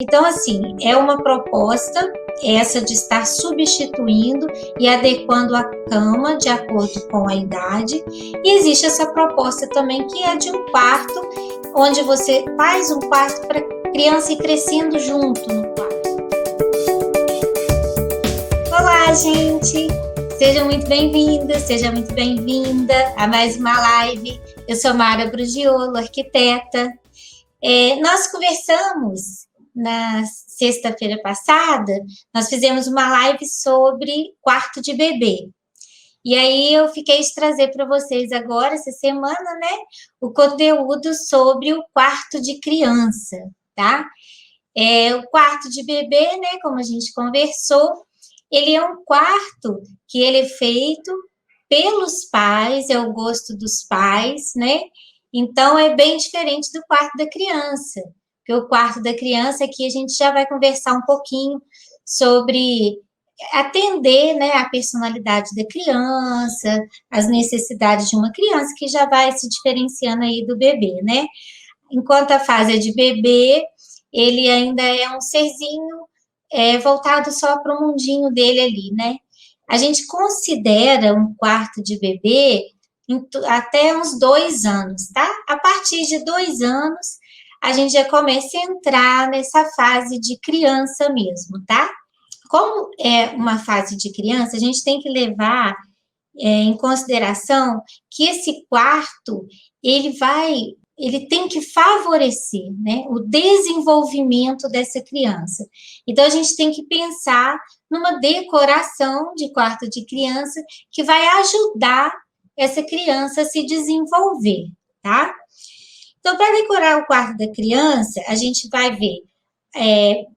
Então, assim, é uma proposta essa de estar substituindo e adequando a cama de acordo com a idade. E existe essa proposta também que é de um quarto, onde você faz um quarto para a criança ir crescendo junto no quarto. Olá, gente! Seja muito bem-vinda, seja muito bem-vinda a mais uma live. Eu sou Mara Brugiolo, arquiteta. Nós conversamos na sexta-feira passada, nós fizemos uma live sobre quarto de bebê. E aí eu fiquei de trazer para vocês agora, essa semana, né, o conteúdo sobre o quarto de criança, tá? O quarto de bebê, né, como a gente conversou, ele é um quarto que ele é feito pelos pais, é o gosto dos pais, né? Então, é bem diferente do quarto da criança. Porque o quarto da criança, aqui a gente já vai conversar um pouquinho sobre atender, né, a personalidade da criança, as necessidades de uma criança, que já vai se diferenciando aí do bebê, né? Enquanto a fase é de bebê, ele ainda é um serzinho voltado só para o mundinho dele ali, né? A gente considera um quarto de bebê até uns 2 anos, tá? A partir de 2 anos, a gente já começa a entrar nessa fase de criança mesmo, tá? Como é uma fase de criança, a gente tem que levar em consideração que esse quarto, ele tem que favorecer, né, o desenvolvimento dessa criança. Então, a gente tem que pensar numa decoração de quarto de criança que vai ajudar essa criança a se desenvolver, tá? Então, para decorar o quarto da criança, a gente vai ver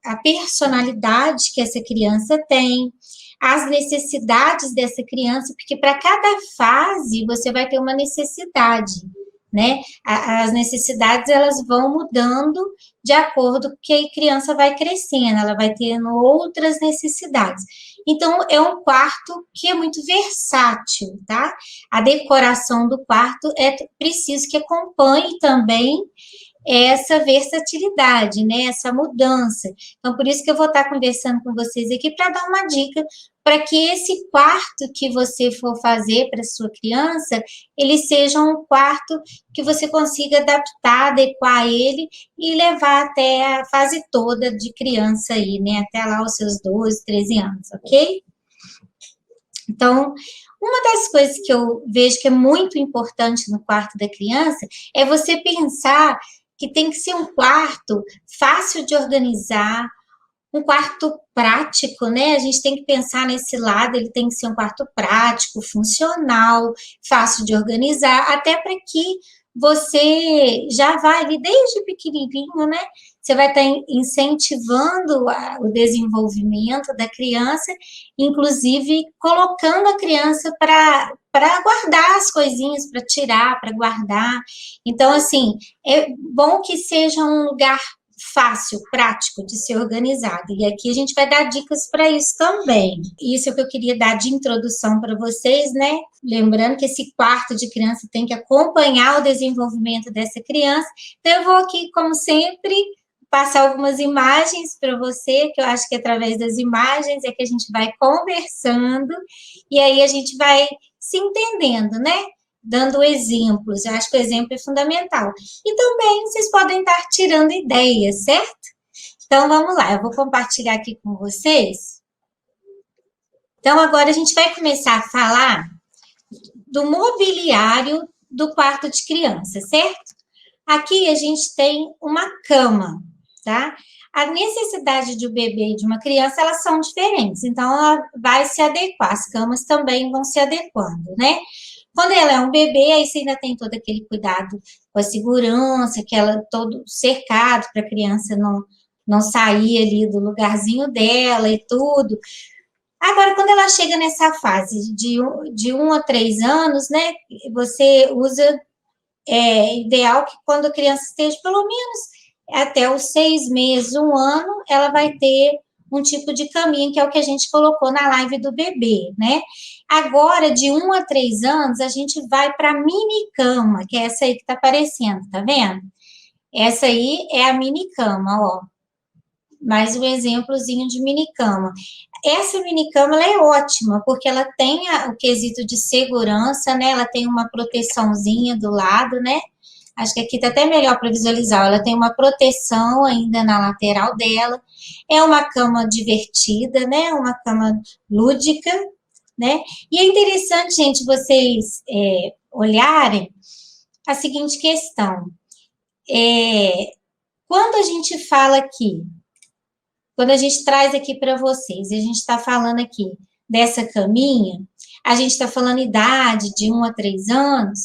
a personalidade que essa criança tem, as necessidades dessa criança, porque para cada fase você vai ter uma necessidade, né? As necessidades, elas vão mudando de acordo com que a criança vai crescendo, ela vai tendo outras necessidades. Então, é um quarto que é muito versátil, tá? A decoração do quarto é preciso que acompanhe também essa versatilidade, né, essa mudança. Então, por isso que eu vou estar conversando com vocês aqui para dar uma dica para que esse quarto que você for fazer para sua criança, ele seja um quarto que você consiga adaptar, adequar ele e levar até a fase toda de criança aí, né, até lá os seus 12, 13 anos, ok? Então, uma das coisas que eu vejo que é muito importante no quarto da criança é você pensar que tem que ser um quarto fácil de organizar, um quarto prático, né? A gente tem que pensar nesse lado, ele tem que ser um quarto prático, funcional, fácil de organizar, até para que você já vai ali desde pequenininho, né? Você vai estar incentivando o desenvolvimento da criança, inclusive colocando a criança para guardar as coisinhas, para tirar, para guardar. Então, assim, é bom que seja um lugar fácil, prático de ser organizado. E aqui a gente vai dar dicas para isso também. Isso é o que eu queria dar de introdução para vocês, né? Lembrando que esse quarto de criança tem que acompanhar o desenvolvimento dessa criança. Então, eu vou aqui, como sempre, passar algumas imagens para você, que eu acho que através das imagens é que a gente vai conversando e aí a gente vai se entendendo, né? Dando exemplos, eu acho que o exemplo é fundamental. E também vocês podem estar tirando ideias, certo? Então, vamos lá, eu vou compartilhar aqui com vocês. Então, agora a gente vai começar a falar do mobiliário do quarto de criança, certo? Aqui a gente tem uma cama, tá? A necessidade de um bebê e de uma criança, elas são diferentes, então ela vai se adequar, as camas também vão se adequando, né? Quando ela é um bebê, aí você ainda tem todo aquele cuidado com a segurança, que ela todo cercado para a criança não sair ali do lugarzinho dela e tudo. Agora, quando ela chega nessa fase de 1 a 3 anos, né, você usa, ideal que quando a criança esteja pelo menos até os 6 meses, 1 ano, ela vai ter um tipo de caminho, que é o que a gente colocou na live do bebê, né? Agora, de 1 a 3 anos, a gente vai para a mini cama, que é essa aí que está aparecendo, tá vendo? Essa aí é a mini cama, ó. mais um exemplozinho de minicama. Essa minicama ela é ótima, porque ela tem o quesito de segurança, né? Ela tem uma proteçãozinha do lado, né? Acho que aqui tá até melhor para visualizar. Ela tem uma proteção ainda na lateral dela. É uma cama divertida, né? Uma cama lúdica, né? E é interessante, gente, vocês olharem a seguinte questão. Quando a gente fala aqui, quando a gente traz aqui para vocês, e a gente está falando aqui dessa caminha, a gente está falando idade de 1 a 3 anos,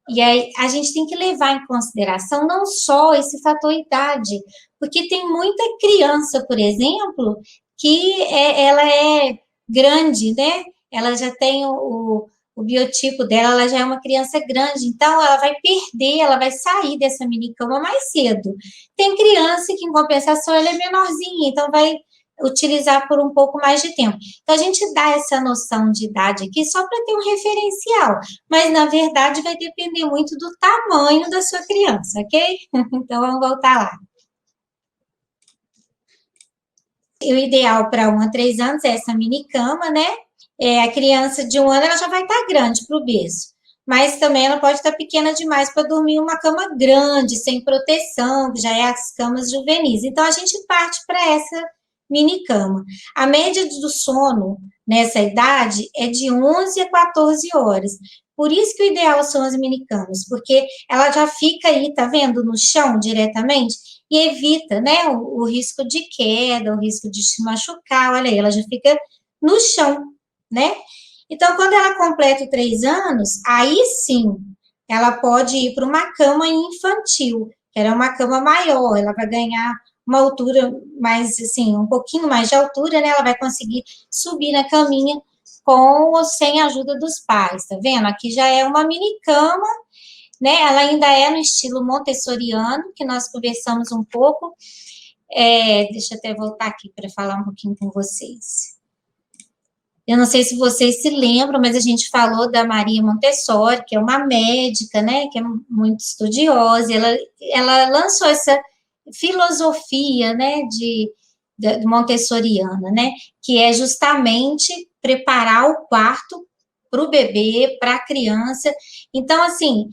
e aí a gente tem que levar em consideração não só esse fator idade, porque tem muita criança, por exemplo, que ela é grande, né? Ela já tem o biotipo dela, ela já é uma criança grande, então ela vai perder, ela vai sair dessa minicama mais cedo. Tem criança que, em compensação, ela é menorzinha, então vai utilizar por um pouco mais de tempo. Então, a gente dá essa noção de idade aqui só para ter um referencial, mas, na verdade, vai depender muito do tamanho da sua criança, ok? Então, vamos voltar lá. O ideal para 1 a 3 anos é essa minicama, né? A criança de 1 ano, ela já vai estar grande para o berço. Mas também ela pode estar pequena demais para dormir em uma cama grande, sem proteção, que já é as camas juvenis. Então, a gente parte para essa minicama. A média do sono nessa idade é de 11 a 14 horas. Por isso que o ideal são as minicamas, porque ela já fica aí, tá vendo, no chão diretamente, e evita, né, o risco de queda, o risco de se machucar, olha aí, ela já fica no chão, né? Então, quando ela completa 3 anos, aí sim, ela pode ir para uma cama infantil, que era uma cama maior, ela vai ganhar uma altura mais, assim, um pouquinho mais de altura, né? Ela vai conseguir subir na caminha com ou sem a ajuda dos pais, tá vendo? Aqui já é uma mini cama, né? Ela ainda é no estilo montessoriano, que nós conversamos um pouco. Deixa eu até voltar aqui para falar um pouquinho com vocês. Eu não sei se vocês se lembram, mas a gente falou da Maria Montessori, que é uma médica, né, que é muito estudiosa, ela lançou essa filosofia, né, de montessoriana, né, que é justamente preparar o quarto para o bebê, para a criança. Então, assim,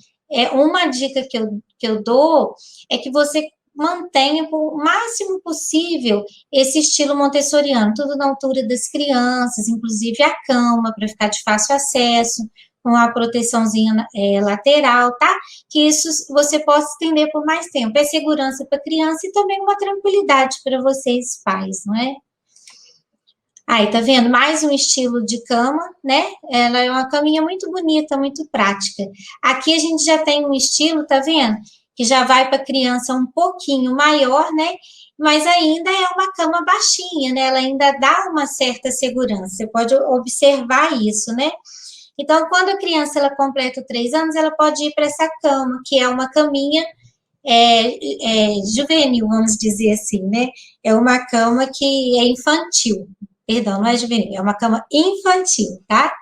uma dica que eu dou é que você mantenha o máximo possível esse estilo montessoriano, tudo na altura das crianças, inclusive a cama, para ficar de fácil acesso, com a proteçãozinha lateral, tá? Que isso você possa estender por mais tempo. É segurança para a criança e também uma tranquilidade para vocês, pais, não é? Aí, tá vendo? Mais um estilo de cama, né? Ela é uma caminha muito bonita, muito prática. Aqui a gente já tem um estilo, tá vendo? Que já vai para criança um pouquinho maior, né? Mas ainda é uma cama baixinha, né? Ela ainda dá uma certa segurança. Você pode observar isso, né? Então, quando a criança ela completa 3 anos, ela pode ir para essa cama, que é uma caminha juvenil, vamos dizer assim, né? É uma cama que é infantil. Perdão, não é juvenil, é uma cama infantil, tá?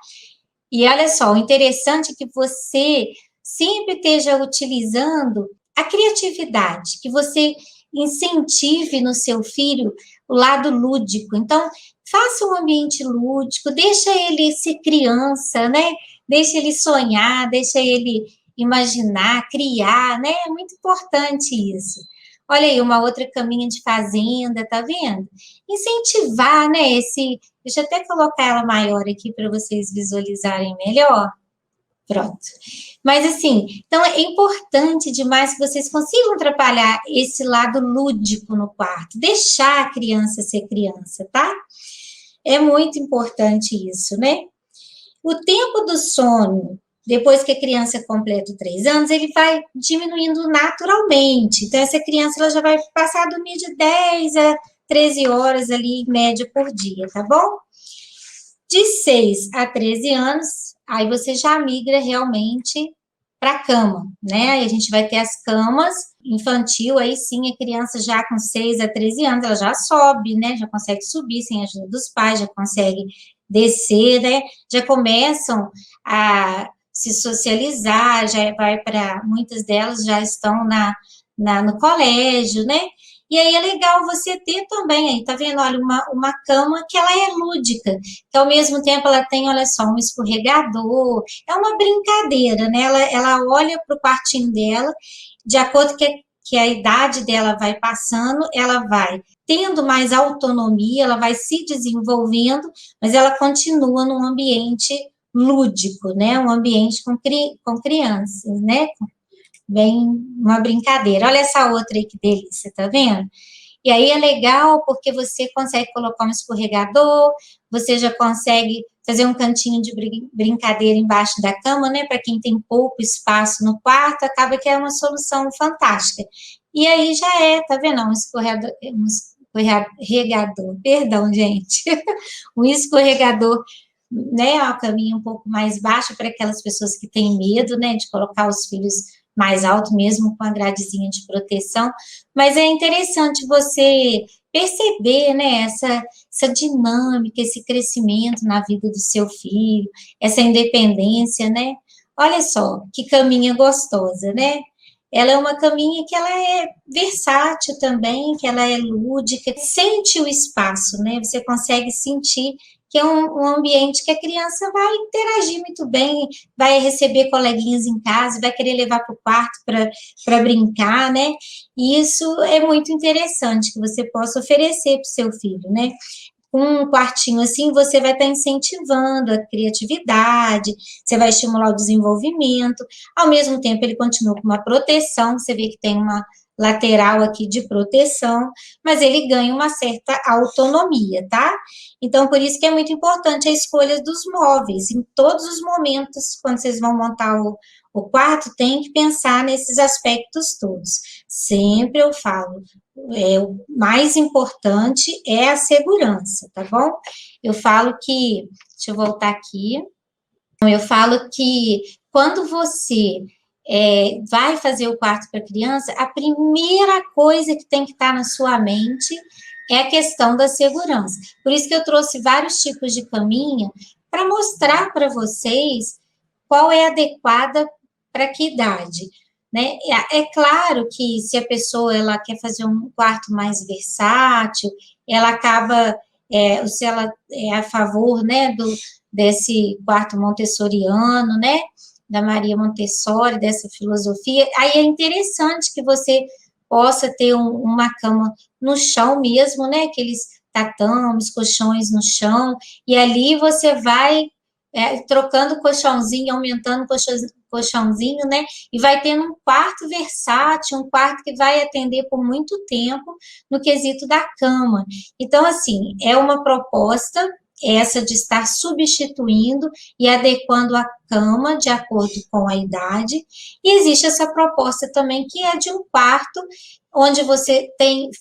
E olha só, o interessante é que você sempre esteja utilizando a criatividade, que você incentive no seu filho o lado lúdico. Então, faça um ambiente lúdico, deixa ele ser criança, né? Deixa ele sonhar, deixa ele imaginar, criar, né? É muito importante isso. Olha aí, uma outra caminha de fazenda, tá vendo? Incentivar, né, deixa eu até colocar ela maior aqui para vocês visualizarem melhor. Pronto. Mas assim, então é importante demais que vocês consigam trabalhar esse lado lúdico no quarto, deixar a criança ser criança, tá? É muito importante isso, né? O tempo do sono, depois que a criança completa 3 anos, ele vai diminuindo naturalmente. Então, essa criança ela já vai passar a dormir de 10 a 13 horas ali, em média, por dia, tá bom? De 6 a 13 anos, aí você já migra realmente para a cama, né? Aí a gente vai ter as camas infantil, aí sim a criança já com 6 a 13 anos, ela já sobe, né? Já consegue subir sem a ajuda dos pais, já consegue descer, né? Já começam a se socializar, já vai para, muitas delas já estão no colégio, né? E aí é legal você ter também, aí, tá vendo? Olha, uma cama que ela é lúdica, que ao mesmo tempo ela tem, olha só, um escorregador, é uma brincadeira, né? Ela olha para o quartinho dela, de acordo que a idade dela vai passando, ela vai tendo mais autonomia, ela vai se desenvolvendo, mas ela continua num ambiente lúdico, né? Um ambiente com crianças, né? Bem, uma brincadeira. Olha essa outra aí que delícia, tá vendo? E aí é legal porque você consegue colocar um escorregador, você já consegue fazer um cantinho de brincadeira embaixo da cama, né? Para quem tem pouco espaço no quarto, acaba que é uma solução fantástica. E aí já é, tá vendo? Um escorregador, perdão, gente. Um escorregador, né? Uma caminha um pouco mais baixa para aquelas pessoas que têm medo, né? De colocar os filhos mais alto, mesmo com a gradezinha de proteção, mas é interessante você perceber, né, essa dinâmica, esse crescimento na vida do seu filho, essa independência, né? Olha só, que caminha gostosa, né? Ela é uma caminha que ela é versátil também, que ela é lúdica, sente o espaço, né? Você consegue sentir que é um ambiente que a criança vai interagir muito bem, vai receber coleguinhas em casa, vai querer levar para o quarto para brincar, né? E isso é muito interessante que você possa oferecer para o seu filho, né? Um quartinho assim, você vai estar incentivando a criatividade, você vai estimular o desenvolvimento, ao mesmo tempo ele continua com uma proteção, você vê que tem uma lateral aqui de proteção, mas ele ganha uma certa autonomia, tá? Então, por isso que é muito importante a escolha dos móveis, em todos os momentos, quando vocês vão montar o quarto, tem que pensar nesses aspectos todos. Sempre eu falo, o mais importante é a segurança, tá bom? Eu falo que, deixa eu voltar aqui, eu falo que quando você vai fazer o quarto para criança, a primeira coisa que tem que estar na sua mente é a questão da segurança. Por isso que eu trouxe vários tipos de caminha para mostrar para vocês qual é adequada para que idade. Né? É claro que se a pessoa ela quer fazer um quarto mais versátil, ela acaba, se ela é a favor, né, desse quarto montessoriano, né, da Maria Montessori, dessa filosofia, aí é interessante que você possa ter uma cama no chão mesmo, né, aqueles tatames, colchões no chão, e ali você vai trocando o colchãozinho, aumentando o colchãozinho, né? E vai tendo um quarto versátil, um quarto que vai atender por muito tempo no quesito da cama. Então, assim, é uma proposta essa de estar substituindo e adequando a cama de acordo com a idade. E existe essa proposta também que é de um quarto onde você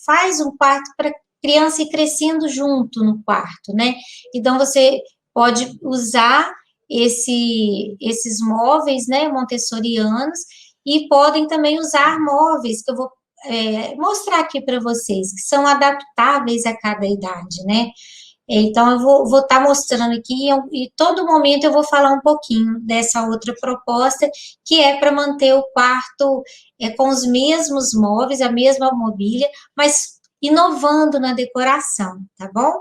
faz um quarto para criança ir crescendo junto no quarto, né? Então você pode usar esses móveis, né, montessorianos, e podem também usar móveis, que eu vou mostrar aqui para vocês, que são adaptáveis a cada idade, né? Então, eu vou estar mostrando aqui, e todo momento eu vou falar um pouquinho dessa outra proposta, que é para manter o quarto com os mesmos móveis, a mesma mobília, mas inovando na decoração, tá bom?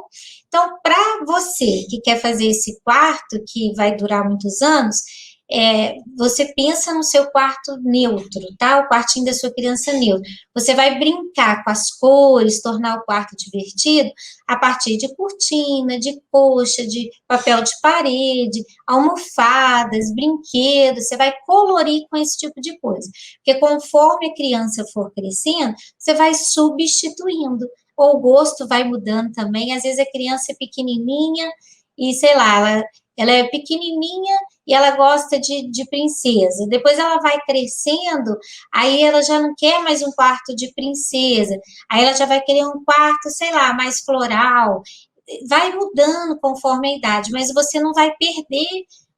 Então, para você que quer fazer esse quarto, que vai durar muitos anos, você pensa no seu quarto neutro, tá? O quartinho da sua criança neutro. Você vai brincar com as cores, tornar o quarto divertido a partir de cortina, de coxa, de papel de parede, almofadas, brinquedos. Você vai colorir com esse tipo de coisa. Porque conforme a criança for crescendo, você vai substituindo. Ou o gosto vai mudando também. Às vezes a criança é pequenininha e, sei lá, ela é pequenininha e ela gosta de princesa. Depois ela vai crescendo, aí ela já não quer mais um quarto de princesa. Aí ela já vai querer um quarto, sei lá, mais floral. Vai mudando conforme a idade, mas você não vai perder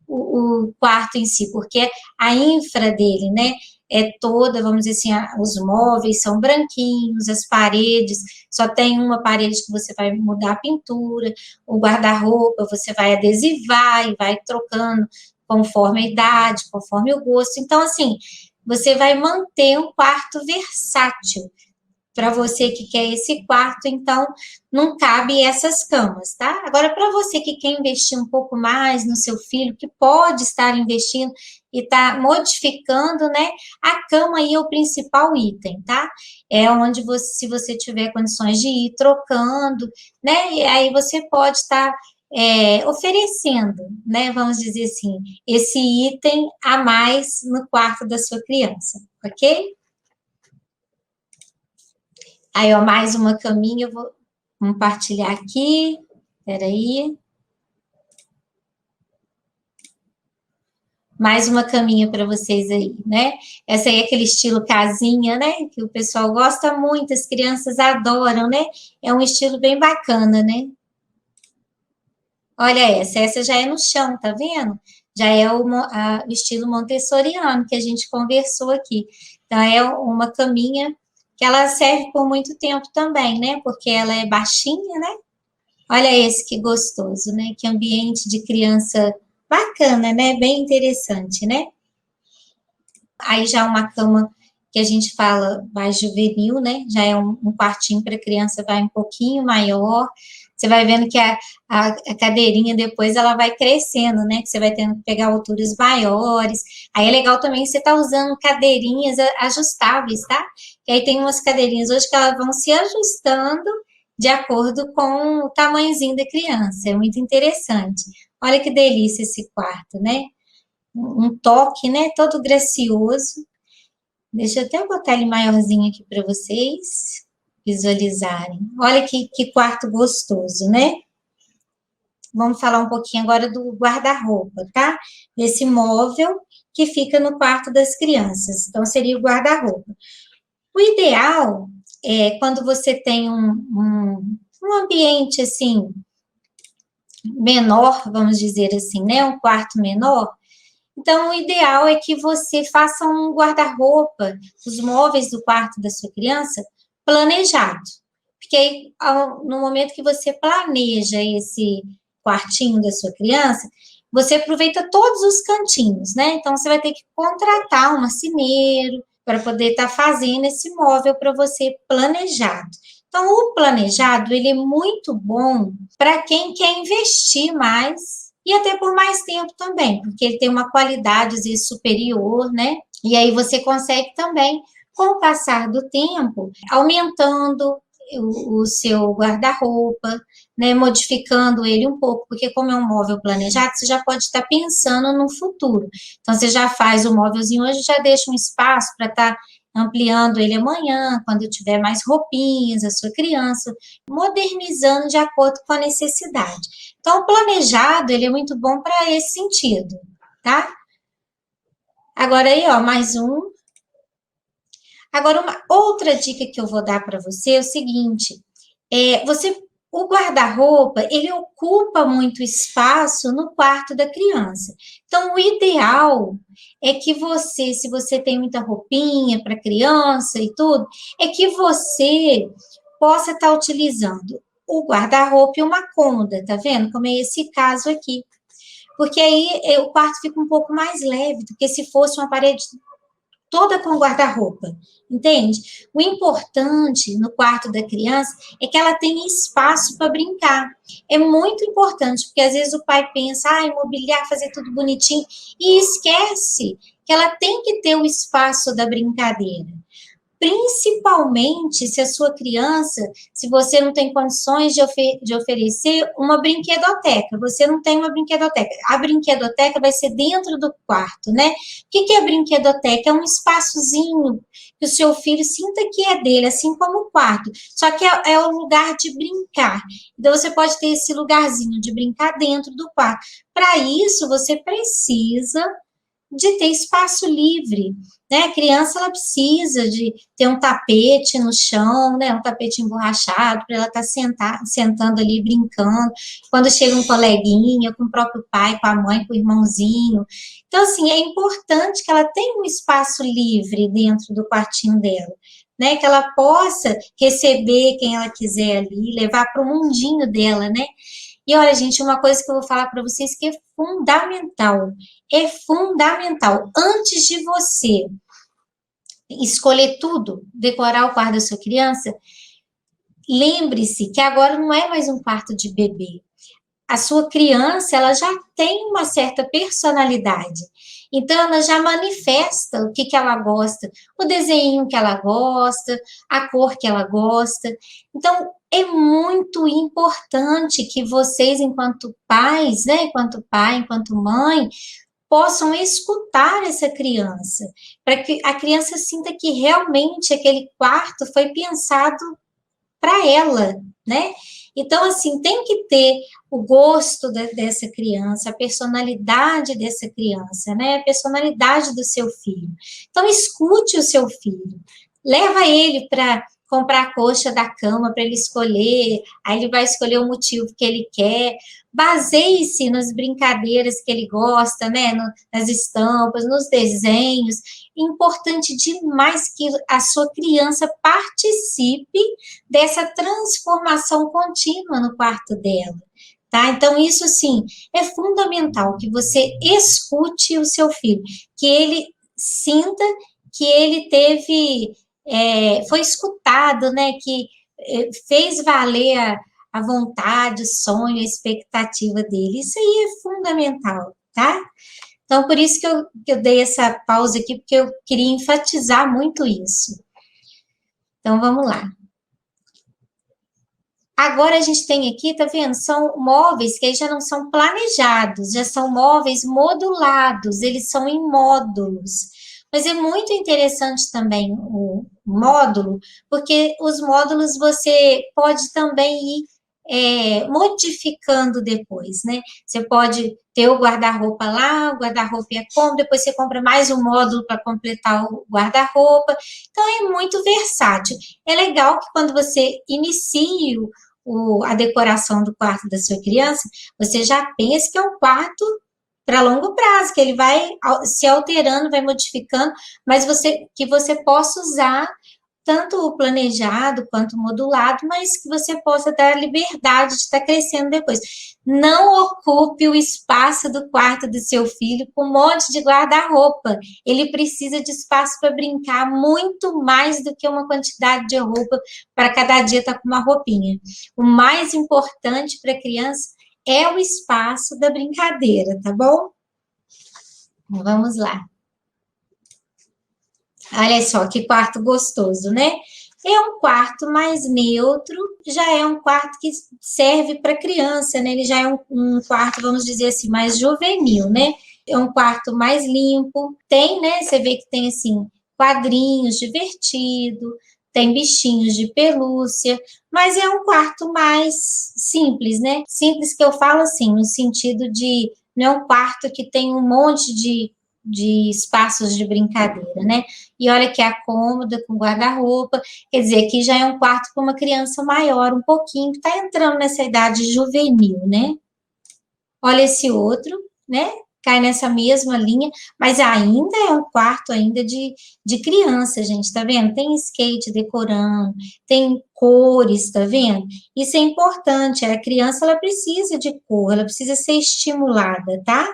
o quarto em si, porque a infra dele, né, é toda, vamos dizer assim, os móveis são branquinhos, as paredes, só tem uma parede que você vai mudar a pintura, o guarda-roupa você vai adesivar e vai trocando conforme a idade, conforme o gosto. Então, assim, você vai manter um quarto versátil, Para você que quer esse quarto, então não cabe essas camas, tá? Agora, para você que quer investir um pouco mais no seu filho, que pode estar investindo e está modificando, né? A cama aí é o principal item, tá? É onde você, se você tiver condições de ir trocando, né? E aí você pode estar oferecendo, né? Vamos dizer assim, esse item a mais no quarto da sua criança, ok? Aí, ó, mais uma caminha, eu vou compartilhar aqui. Espera aí. Mais uma caminha para vocês aí, né? Essa aí é aquele estilo casinha, né? Que o pessoal gosta muito, as crianças adoram, né? É um estilo bem bacana, né? Olha essa já é no chão, tá vendo? Já é o estilo montessoriano que a gente conversou aqui. Então, é uma caminha que ela serve por muito tempo também, né? Porque ela é baixinha, né? Olha esse que gostoso, né? Que ambiente de criança bacana, né? Bem interessante, né? Aí já uma cama que a gente fala mais juvenil, né? Já é um quartinho para criança, vai um pouquinho maior. Você vai vendo que a cadeirinha depois ela vai crescendo, né? Que você vai tendo que pegar alturas maiores. Aí é legal também você tá usando cadeirinhas ajustáveis, tá? Que aí tem umas cadeirinhas hoje que elas vão se ajustando de acordo com o tamanhozinho da criança. É muito interessante. Olha que delícia esse quarto, né? Um toque, né? Todo gracioso. Deixa eu até botar ele maiorzinho aqui para vocês visualizarem. Olha que quarto gostoso, né? Vamos falar um pouquinho agora do guarda-roupa, tá? Desse móvel que fica no quarto das crianças. Então, seria o guarda-roupa. O ideal é quando você tem um ambiente assim menor, vamos dizer assim, né? Um quarto menor. Então, o ideal é que você faça um guarda-roupa, os móveis do quarto da sua criança, planejado. Porque aí, no momento que você planeja esse quartinho da sua criança, você aproveita todos os cantinhos, né? Então, você vai ter que contratar um marceneiro para poder estar fazendo esse móvel para você planejado. Então, o planejado, ele é muito bom para quem quer investir mais e até por mais tempo também, porque ele tem uma qualidade, às vezes, superior, né? E aí você consegue também, com o passar do tempo, aumentando o seu guarda-roupa, né, modificando ele um pouco, porque como é um móvel planejado, você já pode estar pensando no futuro. Então, você já faz o móvelzinho hoje, já deixa um espaço para estar ampliando ele amanhã, quando tiver mais roupinhas, a sua criança, modernizando de acordo com a necessidade. Então, o planejado, ele é muito bom para esse sentido, tá? Agora aí, ó, mais um. Agora, uma outra dica que eu vou dar para você é o seguinte: o guarda-roupa, ele ocupa muito espaço no quarto da criança. Então, o ideal é que você, se você tem muita roupinha para criança e tudo, é que você possa estar utilizando o guarda-roupa e uma cômoda, tá vendo? Como é esse caso aqui. Porque aí o quarto fica um pouco mais leve do que se fosse uma parede toda com guarda-roupa, entende? O importante no quarto da criança é que ela tenha espaço para brincar. É muito importante, porque às vezes o pai pensa, mobiliar, fazer tudo bonitinho, e esquece que ela tem que ter o espaço da brincadeira. Principalmente se a sua criança, se você não tem condições de oferecer uma brinquedoteca, você não tem uma brinquedoteca, a brinquedoteca vai ser dentro do quarto, né? O que é a brinquedoteca? É um espaçozinho que o seu filho sinta que é dele, assim como o quarto, só que é o lugar de brincar. Então, você pode ter esse lugarzinho de brincar dentro do quarto. Para isso, você precisa de ter espaço livre, né? A criança ela precisa de ter um tapete no chão, né? Um tapete emborrachado para ela estar sentando ali brincando. Quando chega um coleguinha, com o próprio pai, com a mãe, com o irmãozinho. Então, assim, é importante que ela tenha um espaço livre dentro do quartinho dela, né? Que ela possa receber quem ela quiser ali, levar para o mundinho dela, né? E olha, gente, uma coisa que eu vou falar para vocês que é fundamental. Antes de você escolher tudo, decorar o quarto da sua criança, lembre-se que agora não é mais um quarto de bebê. A sua criança, ela já tem uma certa personalidade. Então, ela já manifesta o que, que ela gosta, o desenho que ela gosta, a cor que ela gosta. Então, é muito importante que vocês, enquanto pais, né, enquanto pai, enquanto mãe, possam escutar essa criança, para que a criança sinta que realmente aquele quarto foi pensado para ela, né? Então, assim, tem que ter o gosto dessa criança, a personalidade dessa criança, né? A personalidade do seu filho. Então, escute o seu filho, leva ele para comprar a coxa da cama para ele escolher, aí ele vai escolher o motivo que ele quer, baseie-se nas brincadeiras que ele gosta, né? Nas estampas, nos desenhos. Importante demais que a sua criança participe dessa transformação contínua no quarto dela, tá? Então, isso, assim, é fundamental, que você escute o seu filho, que ele sinta que ele teve, foi escutado, né? Que fez valer a vontade, o sonho, a expectativa dele. Isso aí é fundamental, tá? Então, por isso que eu dei essa pausa aqui, porque eu queria enfatizar muito isso. Então, vamos lá. Agora a gente tem aqui, tá vendo? São móveis que aí já não são planejados, já são móveis modulados, eles são em módulos. Mas é muito interessante também o módulo, porque os módulos você pode também ir modificando depois, né? Você pode ter o guarda-roupa lá, o guarda-roupa é como, depois você compra mais um módulo para completar o guarda-roupa. Então é muito versátil. É legal que quando você inicia a decoração do quarto da sua criança, você já pensa que é um quarto para longo prazo, que ele vai se alterando, vai modificando, mas que você possa usar tanto o planejado quanto o modulado, mas que você possa dar a liberdade de estar crescendo depois. Não ocupe o espaço do quarto do seu filho com um monte de guarda-roupa. Ele precisa de espaço para brincar muito mais do que uma quantidade de roupa para cada dia estar com uma roupinha. O mais importante para a criança é o espaço da brincadeira, tá bom? Vamos lá. Olha só que quarto gostoso, né? É um quarto mais neutro, já é um quarto que serve para criança, né? Ele já é um quarto, vamos dizer assim, mais juvenil, né? É um quarto mais limpo, tem, né? Você vê que tem, assim, quadrinhos divertido, tem bichinhos de pelúcia, mas é um quarto mais simples, né? Simples que eu falo assim, no sentido de não é um quarto que tem um monte de espaços de brincadeira, né? E olha que é cômoda, com guarda-roupa, quer dizer, aqui já é um quarto para uma criança maior, um pouquinho, que está entrando nessa idade juvenil, né? Olha esse outro, né? Cai nessa mesma linha, mas ainda é um quarto ainda de criança, gente, tá vendo? Tem skate decorando, tem cores, tá vendo? Isso é importante, a criança, ela precisa de cor, ela precisa ser estimulada, tá?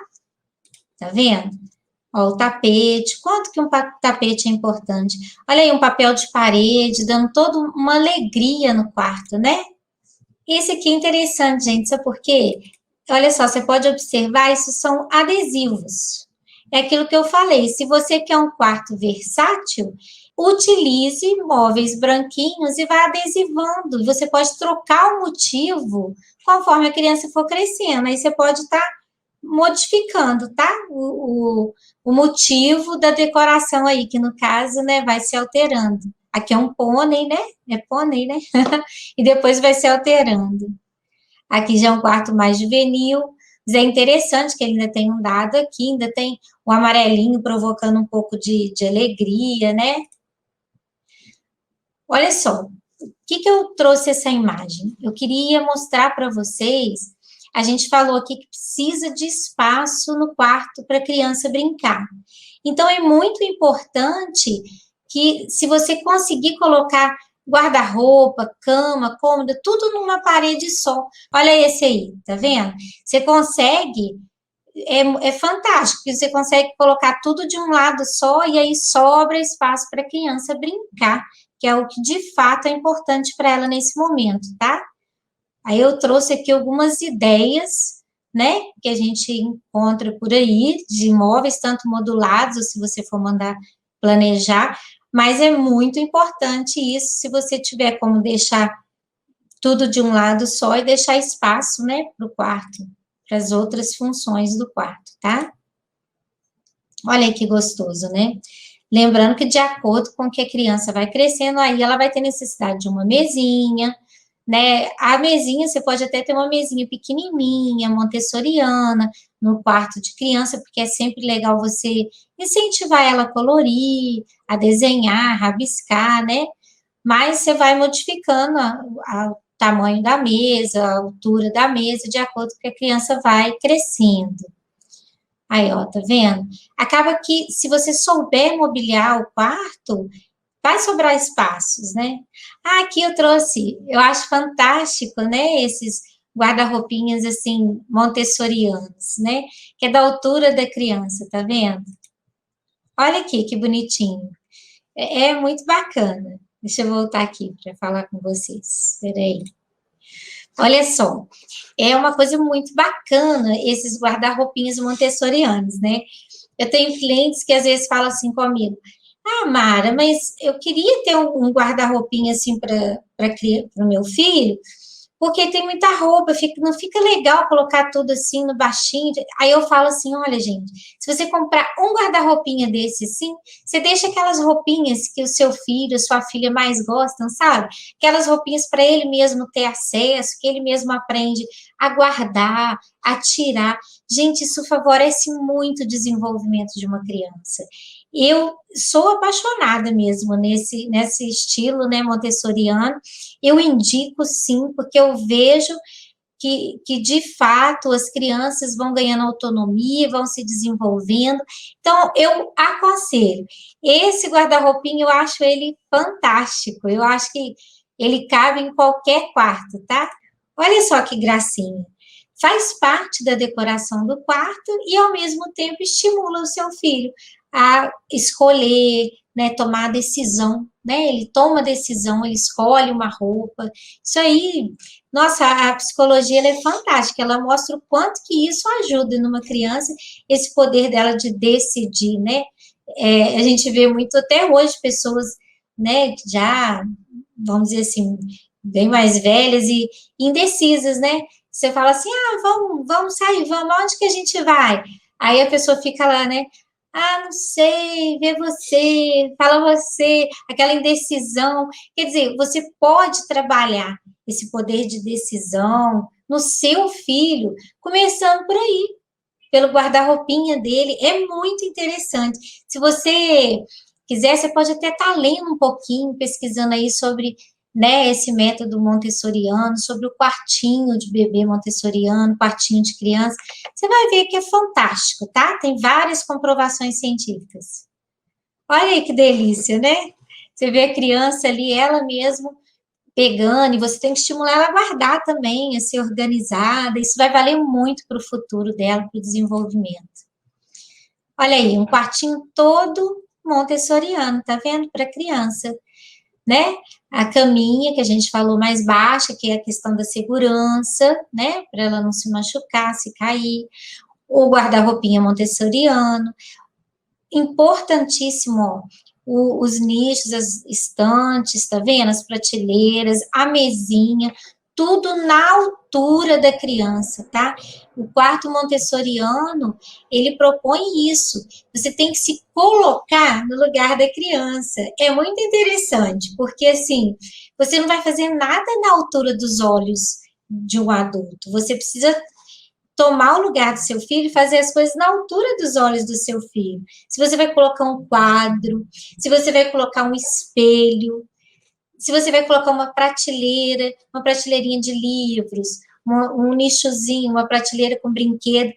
Tá vendo? Ó, o tapete, quanto que um tapete é importante? Olha aí, um papel de parede, dando toda uma alegria no quarto, né? Esse aqui é interessante, gente, sabe por quê? Olha só, você pode observar, isso são adesivos. É aquilo que eu falei, se você quer um quarto versátil, utilize móveis branquinhos e vá adesivando. Você pode trocar o motivo conforme a criança for crescendo. Aí você pode estar modificando, tá? O motivo da decoração aí, que no caso, né, vai se alterando. Aqui é um pônei, né? É pônei, né? E depois vai se alterando. Aqui já é um quarto mais juvenil, mas é interessante que ele ainda tem um dado aqui, ainda tem o amarelinho provocando um pouco de alegria, né? Olha só, o que eu trouxe essa imagem? Eu queria mostrar para vocês, a gente falou aqui que precisa de espaço no quarto para a criança brincar. Então, é muito importante que, se você conseguir colocar guarda-roupa, cama, cômoda, tudo numa parede só. Olha esse aí, tá vendo? Você consegue é fantástico, porque você consegue colocar tudo de um lado só e aí sobra espaço para a criança brincar, que é o que de fato é importante para ela nesse momento, tá? Aí eu trouxe aqui algumas ideias, né, que a gente encontra por aí, de imóveis, tanto modulados, ou se você for mandar planejar, mas é muito importante isso, se você tiver como deixar tudo de um lado só e deixar espaço, né, para o quarto, para as outras funções do quarto, tá? Olha aí que gostoso, né? Lembrando que de acordo com que a criança vai crescendo, aí ela vai ter necessidade de uma mesinha, né? A mesinha, você pode até ter uma mesinha pequenininha, montessoriana, no quarto de criança, porque é sempre legal você incentivar ela a colorir, a desenhar, rabiscar, né? Mas você vai modificando o tamanho da mesa, a altura da mesa, de acordo com que a criança vai crescendo. Aí, ó, tá vendo? Acaba que, se você souber mobiliar o quarto, vai sobrar espaços, né? Ah, aqui eu trouxe, eu acho fantástico, né? Esses guarda-roupinhas, assim, montessorianos, né? Que é da altura da criança, tá vendo? Olha aqui, que bonitinho. É muito bacana. Deixa eu voltar aqui para falar com vocês. Espera aí. Olha só, é uma coisa muito bacana esses guarda-roupinhas montessorianos, né? Eu tenho clientes que às vezes falam assim comigo: ah, Mara, mas eu queria ter um guarda-roupinha assim para o meu filho, porque tem muita roupa, não fica legal colocar tudo assim no baixinho. Aí eu falo assim: olha, gente, se você comprar um guarda-roupinha desse assim, você deixa aquelas roupinhas que o seu filho, sua filha mais gostam, sabe? Aquelas roupinhas para ele mesmo ter acesso, que ele mesmo aprende a guardar, a tirar. Gente, isso favorece muito o desenvolvimento de uma criança. Eu sou apaixonada mesmo nesse estilo, né, montessoriano. Eu indico sim, porque eu vejo que de fato as crianças vão ganhando autonomia, vão se desenvolvendo. Então, eu aconselho. Esse guarda-roupinha, eu acho ele fantástico. Eu acho que ele cabe em qualquer quarto, tá? Olha só que gracinha. Faz parte da decoração do quarto e, ao mesmo tempo, estimula o seu filho a escolher, né, tomar a decisão, né? Ele toma a decisão, ele escolhe uma roupa. Isso aí, nossa, a psicologia ela é fantástica, ela mostra o quanto que isso ajuda numa criança, esse poder dela de decidir, né? A gente vê muito até hoje pessoas, né, já, vamos dizer assim, bem mais velhas e indecisas, né? Você fala assim, ah, vamos sair, vamos, onde que a gente vai? Aí a pessoa fica lá, né? Ah, não sei, vê você, fala você, aquela indecisão. Quer dizer, você pode trabalhar esse poder de decisão no seu filho, começando por aí, pelo guarda-roupinha dele, é muito interessante. Se você quiser, você pode até estar lendo um pouquinho, pesquisando aí sobre, né, esse método montessoriano, sobre o quartinho de bebê montessoriano, quartinho de criança. Você vai ver que é fantástico, tá? Tem várias comprovações científicas. Olha aí que delícia, né? Você vê a criança ali, ela mesmo pegando, e você tem que estimular ela a guardar também, a ser organizada. Isso vai valer muito para o futuro dela, para o desenvolvimento. Olha aí, um quartinho todo montessoriano, tá vendo? Para criança, né? A caminha, que a gente falou mais baixa, que é a questão da segurança, né? Para ela não se machucar, se cair. O guarda-roupinha montessoriano. Importantíssimo, ó, os nichos, as estantes, tá vendo? As prateleiras, a mesinha, tudo na altura da criança, tá? O quarto montessoriano, ele propõe isso. Você tem que se colocar no lugar da criança. É muito interessante, porque assim, você não vai fazer nada na altura dos olhos de um adulto. Você precisa tomar o lugar do seu filho e fazer as coisas na altura dos olhos do seu filho. Se você vai colocar um quadro, se você vai colocar um espelho, se você vai colocar uma prateleira, uma prateleirinha de livros, um nichozinho, uma prateleira com brinquedo,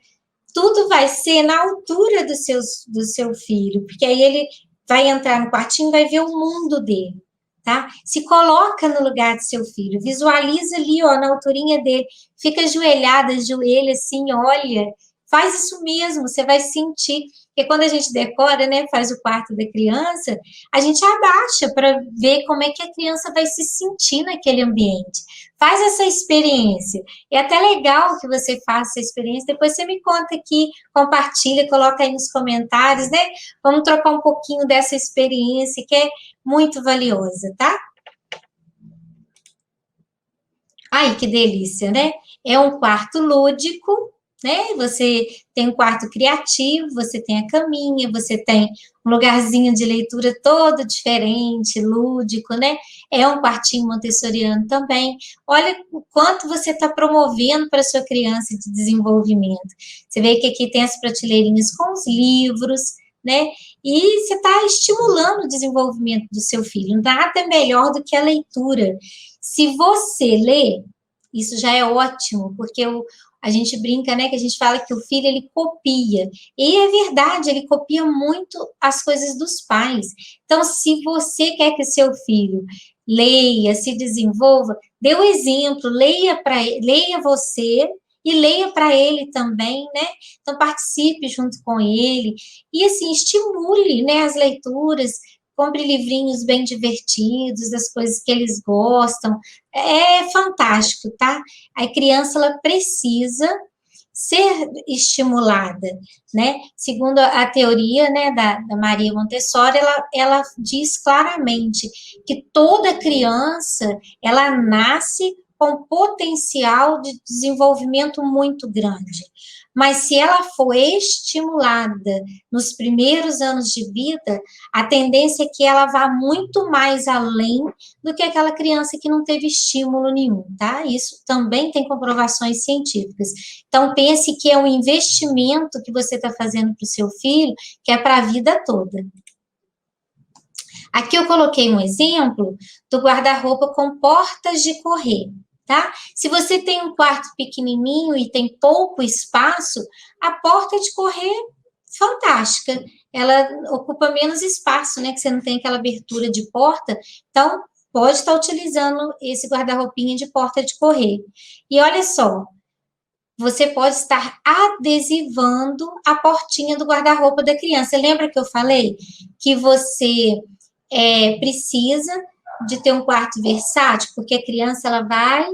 tudo vai ser na altura do seu filho, porque aí ele vai entrar no quartinho e vai ver o mundo dele. Tá? Se coloca no lugar do seu filho, visualiza ali, ó, na alturinha dele, fica ajoelhada, joelho assim, olha, Faz isso mesmo, você vai sentir. Porque quando a gente decora, né, faz o quarto da criança, a gente abaixa para ver como é que a criança vai se sentir naquele ambiente. Faz essa experiência. É até legal que você faça essa experiência. Depois você me conta aqui, compartilha, coloca aí nos comentários, né? Vamos trocar um pouquinho dessa experiência que é muito valiosa, tá? Ai, que delícia, né? É um quarto lúdico, né? Você tem um quarto criativo, você tem a caminha, você tem um lugarzinho de leitura todo diferente, lúdico, né? É um quartinho montessoriano também. Olha o quanto você está promovendo para a sua criança de desenvolvimento. Você vê que aqui tem as prateleirinhas com os livros, né? E você está estimulando o desenvolvimento do seu filho. Nada melhor do que a leitura. Se você lê, isso já é ótimo, porque a gente brinca, né, que a gente fala que o filho, ele copia. E é verdade, ele copia muito as coisas dos pais. Então, se você quer que seu filho leia, se desenvolva, dê o exemplo, leia você e leia para ele também, né? Então, participe junto com ele e, assim, estimule, né, as leituras, compre livrinhos bem divertidos, das coisas que eles gostam. É fantástico, tá? A criança, ela precisa ser estimulada, né? Segundo a teoria, né, da Maria Montessori, ela diz claramente que toda criança, ela nasce com potencial de desenvolvimento muito grande. Mas se ela for estimulada nos primeiros anos de vida, a tendência é que ela vá muito mais além do que aquela criança que não teve estímulo nenhum, tá? Isso também tem comprovações científicas. Então, pense que é um investimento que você está fazendo para o seu filho, que é para a vida toda. Aqui eu coloquei um exemplo do guarda-roupa com portas de correr, tá? Se você tem um quarto pequenininho e tem pouco espaço, a porta de correr, fantástica. Ela ocupa menos espaço, né? Que você não tem aquela abertura de porta. Então, pode estar utilizando esse guarda-roupinha de porta de correr. E olha só, você pode estar adesivando a portinha do guarda-roupa da criança. Lembra que eu falei que você precisa de ter um quarto versátil, porque a criança, ela vai,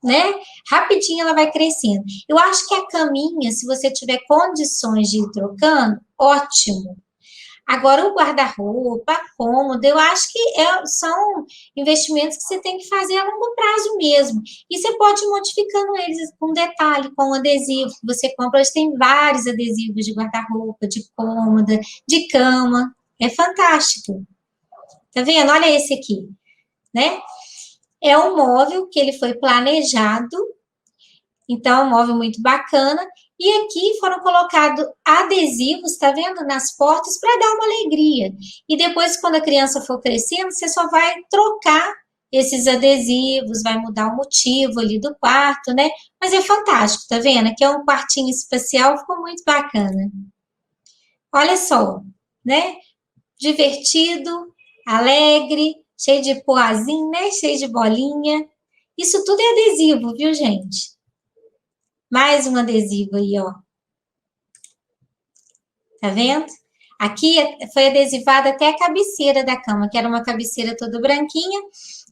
né, rapidinho ela vai crescendo. Eu acho que a caminha, se você tiver condições de ir trocando, ótimo. Agora, o guarda-roupa, a cômoda, eu acho que são investimentos que você tem que fazer a longo prazo mesmo. E você pode ir modificando eles com detalhe, com adesivo que você compra. Hoje tem vários adesivos de guarda-roupa, de cômoda, de cama. É fantástico. Tá vendo? Olha esse aqui, né? É um móvel que ele foi planejado, então é um móvel muito bacana. E aqui foram colocados adesivos, tá vendo? Nas portas para dar uma alegria. E depois, quando a criança for crescendo, você só vai trocar esses adesivos, vai mudar o motivo ali do quarto, né? Mas é fantástico, tá vendo? Aqui é um quartinho espacial, ficou muito bacana. Olha só, né? Divertido, alegre, cheio de poazinho, né? Cheio de bolinha. Isso tudo é adesivo, viu, gente? Mais um adesivo aí, ó. Tá vendo? Aqui foi adesivada até a cabeceira da cama, que era uma cabeceira toda branquinha.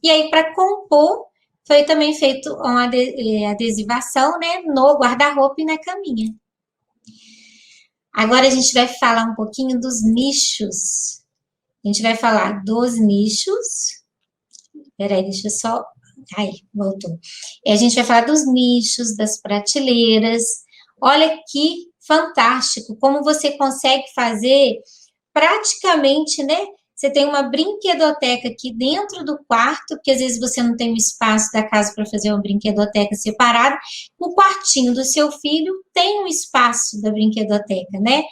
E aí, para compor, foi também feito uma adesivação, né? No guarda-roupa e na caminha. Agora a gente vai falar um pouquinho dos nichos. A gente vai falar dos nichos. Peraí, deixa eu só. Aí, voltou. A gente vai falar dos nichos, das prateleiras. Olha que fantástico, como você consegue fazer praticamente, né? Você tem uma brinquedoteca aqui dentro do quarto, porque às vezes você não tem um espaço da casa para fazer uma brinquedoteca separada. O quartinho do seu filho tem um espaço da brinquedoteca, né?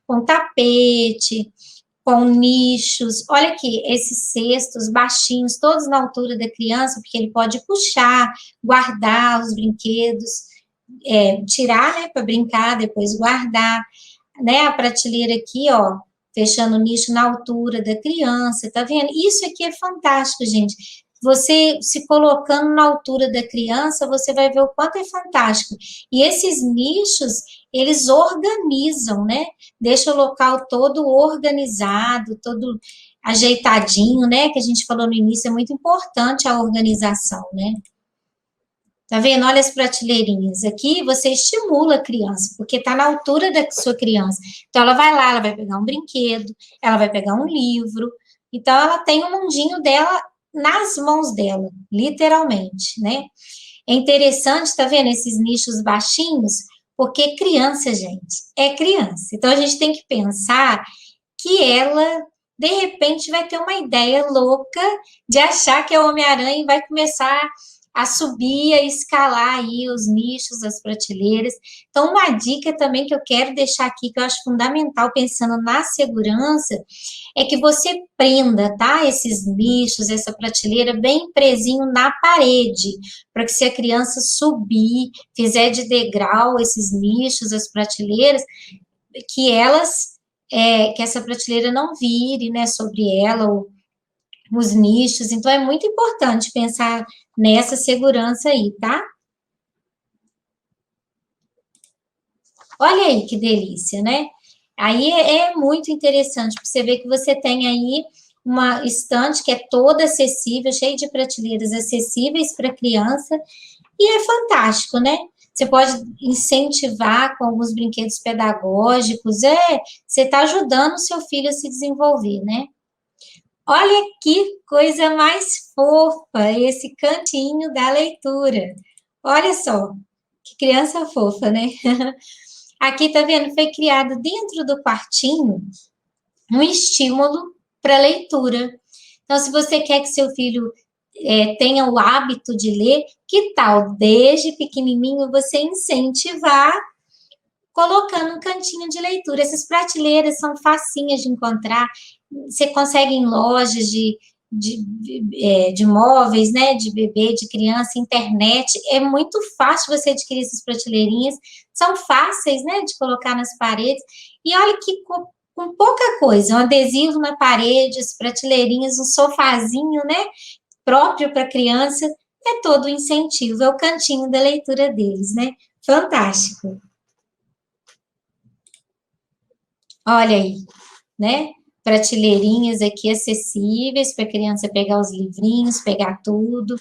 Com tapete, com nichos. Olha aqui, esses cestos baixinhos, todos na altura da criança, porque ele pode puxar, guardar os brinquedos, tirar, né, para brincar, depois guardar, né? A prateleira aqui, ó, fechando o nicho na altura da criança, tá vendo? Isso aqui é fantástico, gente. você se colocando na altura da criança, você vai ver o quanto é fantástico. E esses nichos, eles organizam, né? Deixa o local todo organizado, todo ajeitadinho, né? Que a gente falou no início, é muito importante a organização, né? Tá vendo? Olha as prateleirinhas. Aqui você estimula a criança, porque tá na altura da sua criança. Então ela vai lá, ela vai pegar um brinquedo, ela vai pegar um livro. Então ela tem o mundinho dela nas mãos dela, literalmente, né? É interessante, tá vendo esses nichos baixinhos? Porque criança, gente, é criança. Então a gente tem que pensar que ela, de repente, vai ter uma ideia louca de achar que é o Homem-Aranha e vai começar a subir, a escalar aí os nichos, as prateleiras. Então, uma dica também que eu quero deixar aqui, que eu acho fundamental, pensando na segurança, é que você prenda, tá? Esses nichos, essa prateleira bem presinho na parede, para que se a criança subir, fizer de degrau esses nichos, as prateleiras, que elas que essa prateleira não vire, né, sobre ela, os nichos. Então, é muito importante pensar nessa segurança aí, tá? Olha aí que delícia, né? Aí é muito interessante, porque você vê que você tem aí uma estante que é toda acessível, cheia de prateleiras acessíveis para criança, e é fantástico, né? Você pode incentivar com alguns brinquedos pedagógicos, você está ajudando o seu filho a se desenvolver, né? Olha que coisa mais fofa, esse cantinho da leitura. Olha só, que criança fofa, né? Aqui, tá vendo? Foi criado dentro do quartinho um estímulo para leitura. Então, se você quer que seu filho tenha o hábito de ler, que tal, desde pequenininho, você incentivar colocando um cantinho de leitura. Essas prateleiras são facinhas de encontrar, você consegue em lojas de móveis, né, de bebê, de criança, internet, é muito fácil você adquirir essas prateleirinhas, são fáceis, né, de colocar nas paredes, e olha que com pouca coisa, um adesivo na parede, as prateleirinhas, um sofazinho, né, próprio para criança, é todo o incentivo, é o cantinho da leitura deles, né, fantástico. Olha aí, né? Prateleirinhas aqui acessíveis para a criança pegar os livrinhos, pegar tudo.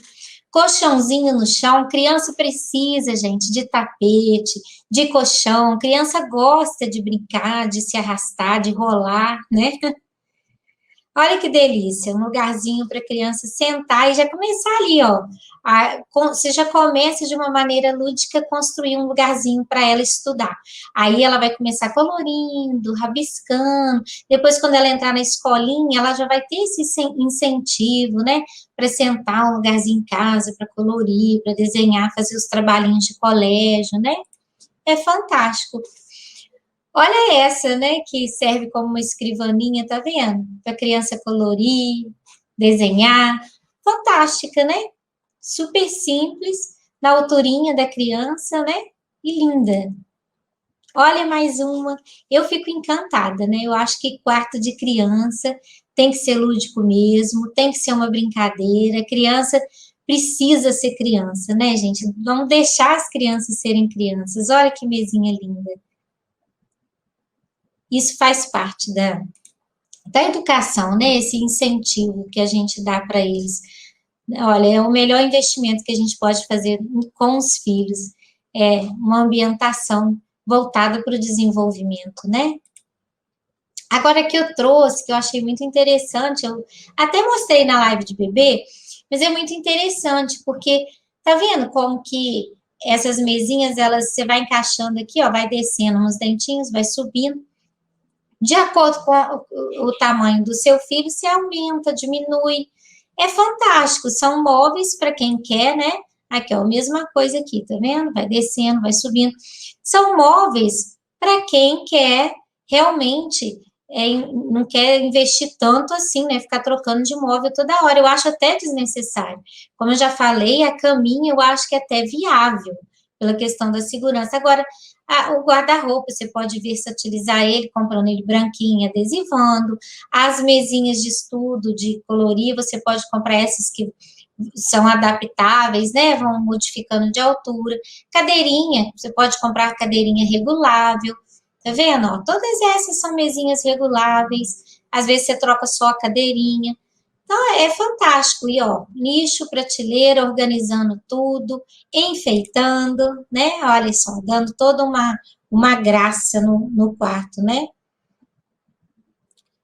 Colchãozinho no chão, criança precisa, gente, de tapete, de colchão. Criança gosta de brincar, de se arrastar, de rolar, né? Olha que delícia, um lugarzinho para a criança sentar e já começar ali, ó. Você já começa de uma maneira lúdica a construir um lugarzinho para ela estudar. Aí ela vai começar colorindo, rabiscando. Depois, quando ela entrar na escolinha, ela já vai ter esse incentivo, né? Para sentar um lugarzinho em casa, para colorir, para desenhar, fazer os trabalhinhos de colégio, né? É fantástico. Olha essa, né, que serve como uma escrivaninha, tá vendo? Para a criança colorir, desenhar. Fantástica, né? Super simples, na alturinha da criança, né? E linda. Olha mais uma. Eu fico encantada, né? Eu acho que quarto de criança tem que ser lúdico mesmo, tem que ser uma brincadeira. Criança precisa ser criança, né, gente? Vamos deixar as crianças serem crianças. Olha que mesinha linda. Isso faz parte da educação, né? Esse incentivo que a gente dá para eles. Olha, é o melhor investimento que a gente pode fazer com os filhos, é uma ambientação voltada para o desenvolvimento, né? Agora que eu trouxe, que eu achei muito interessante, eu até mostrei na live de bebê, mas é muito interessante, porque tá vendo como que essas mesinhas, elas, você vai encaixando aqui, ó, vai descendo uns dentinhos, vai subindo, de acordo com o tamanho do seu filho, se aumenta, diminui. É fantástico, são móveis para quem quer, né? Aqui, ó, a mesma coisa aqui, tá vendo? Vai descendo, vai subindo. São móveis para quem quer realmente, não quer investir tanto assim, né? Ficar trocando de móvel toda hora. Eu acho até desnecessário. Como eu já falei, a caminha eu acho que é até viável, pela questão da segurança. Agora, o guarda-roupa, você pode versatilizar ele, comprando ele branquinho, adesivando. As mesinhas de estudo, de colorir, você pode comprar essas que são adaptáveis, né? Vão modificando de altura. Cadeirinha, você pode comprar cadeirinha regulável, tá vendo? Ó, todas essas são mesinhas reguláveis. Às vezes você troca só a cadeirinha. Então é fantástico. E ó, nicho, prateleira, organizando tudo, enfeitando, né? Olha só, dando toda uma graça no quarto, né?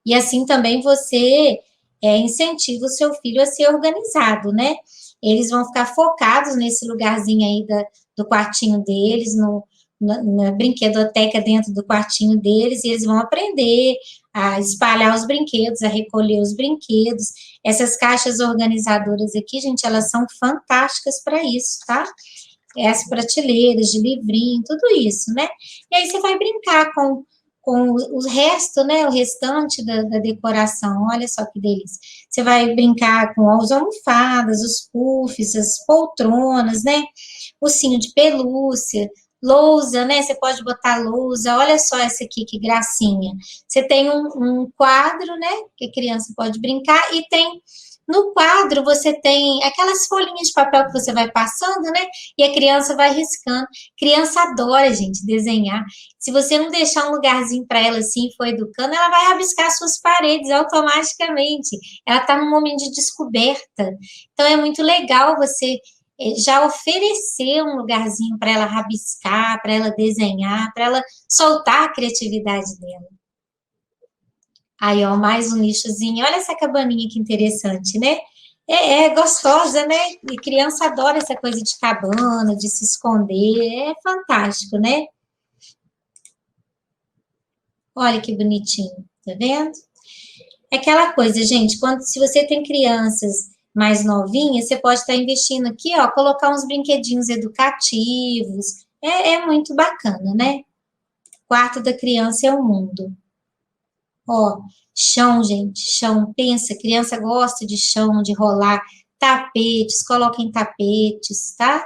E assim também você incentiva o seu filho a ser organizado, né? Eles vão ficar focados nesse lugarzinho aí do quartinho deles, na brinquedoteca dentro do quartinho deles, e eles vão aprender a espalhar os brinquedos, a recolher os brinquedos. Essas caixas organizadoras aqui, gente, elas são fantásticas para isso, tá? As prateleiras de livrinho, tudo isso, né? E aí você vai brincar com o resto, né? O restante da decoração. Olha só que delícia. Você vai brincar com as almofadas, os puffs, as poltronas, né? Ursinho de pelúcia, lousa, né? Você pode botar lousa. Olha só essa aqui, que gracinha. Você tem um quadro, né? Que a criança pode brincar, e tem. No quadro, você tem aquelas folhinhas de papel que você vai passando, né? E a criança vai riscando. Criança adora, gente, desenhar. Se você não deixar um lugarzinho para ela assim, for educando, ela vai rabiscar suas paredes automaticamente. Ela está num momento de descoberta. Então é muito legal você já oferecer um lugarzinho para ela rabiscar, para ela desenhar, para ela soltar a criatividade dela. Aí, ó, mais um nichozinho. Olha essa cabaninha que interessante, né? É gostosa, né? E criança adora essa coisa de cabana, de se esconder. É fantástico, né? Olha que bonitinho, tá vendo? É aquela coisa, gente, se você tem crianças mais novinhas, você pode estar investindo aqui, ó, colocar uns brinquedinhos educativos. É muito bacana, né? Quarto da criança é o mundo. Ó, chão, gente, chão. Pensa, criança gosta de chão, de rolar. Tapetes, coloquem tapetes, tá?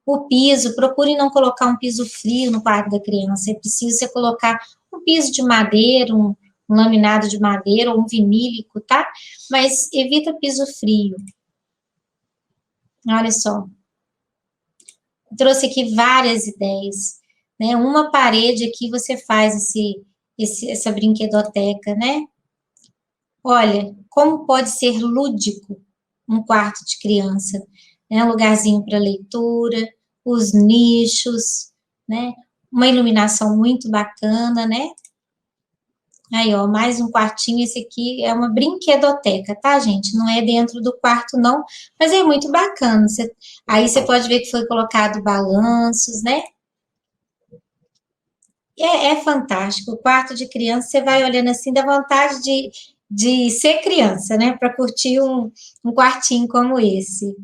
O piso, procure não colocar um piso frio no quarto da criança. É preciso você colocar um piso de madeira, um laminado de madeira ou um vinílico, tá? Mas evita piso frio. Olha só. Trouxe aqui várias ideias, né? Uma parede aqui você faz essa brinquedoteca, né? Olha, como pode ser lúdico um quarto de criança, né? Um lugarzinho para leitura, os nichos, né? Uma iluminação muito bacana, né? Aí, ó, mais um quartinho. Esse aqui é uma brinquedoteca, tá, gente? Não é dentro do quarto, não, mas é muito bacana. Aí você pode ver que foi colocado balanços, né? É fantástico. O quarto de criança, você vai olhando assim, dá vontade de ser criança, né? Para curtir um quartinho como esse.